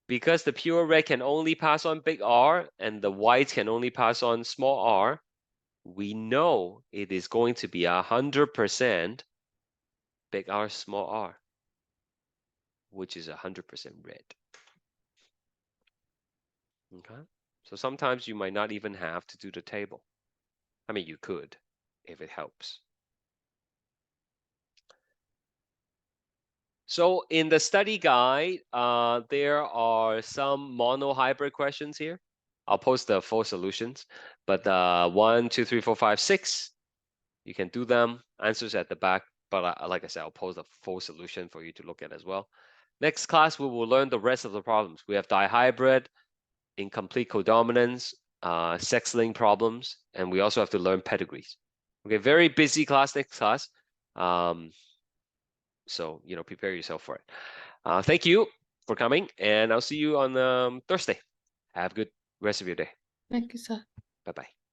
because the pure red can only pass on big R and the white can only pass on small r, we know it is going to be 100% big R, small r, which is 100% red. Okay. So sometimes you might not even have to do the table. I mean, you could if it helps. So in the study guide, there are some mono-hybrid questions here. I'll post the full solutions, but 1, 2, 3, 4, 5, 6, you can do them. Answers at the back, but like I said, I'll post a full solution for you to look at as well. Next class, we will learn the rest of the problems. We have dihybrid, incomplete codominance, sex-linked problems, and we also have to learn pedigrees. Okay, very busy class next class. So, prepare yourself for it. Thank you for coming, and I'll see you on Thursday. Have a good rest of your day. Thank you, sir. Bye-bye.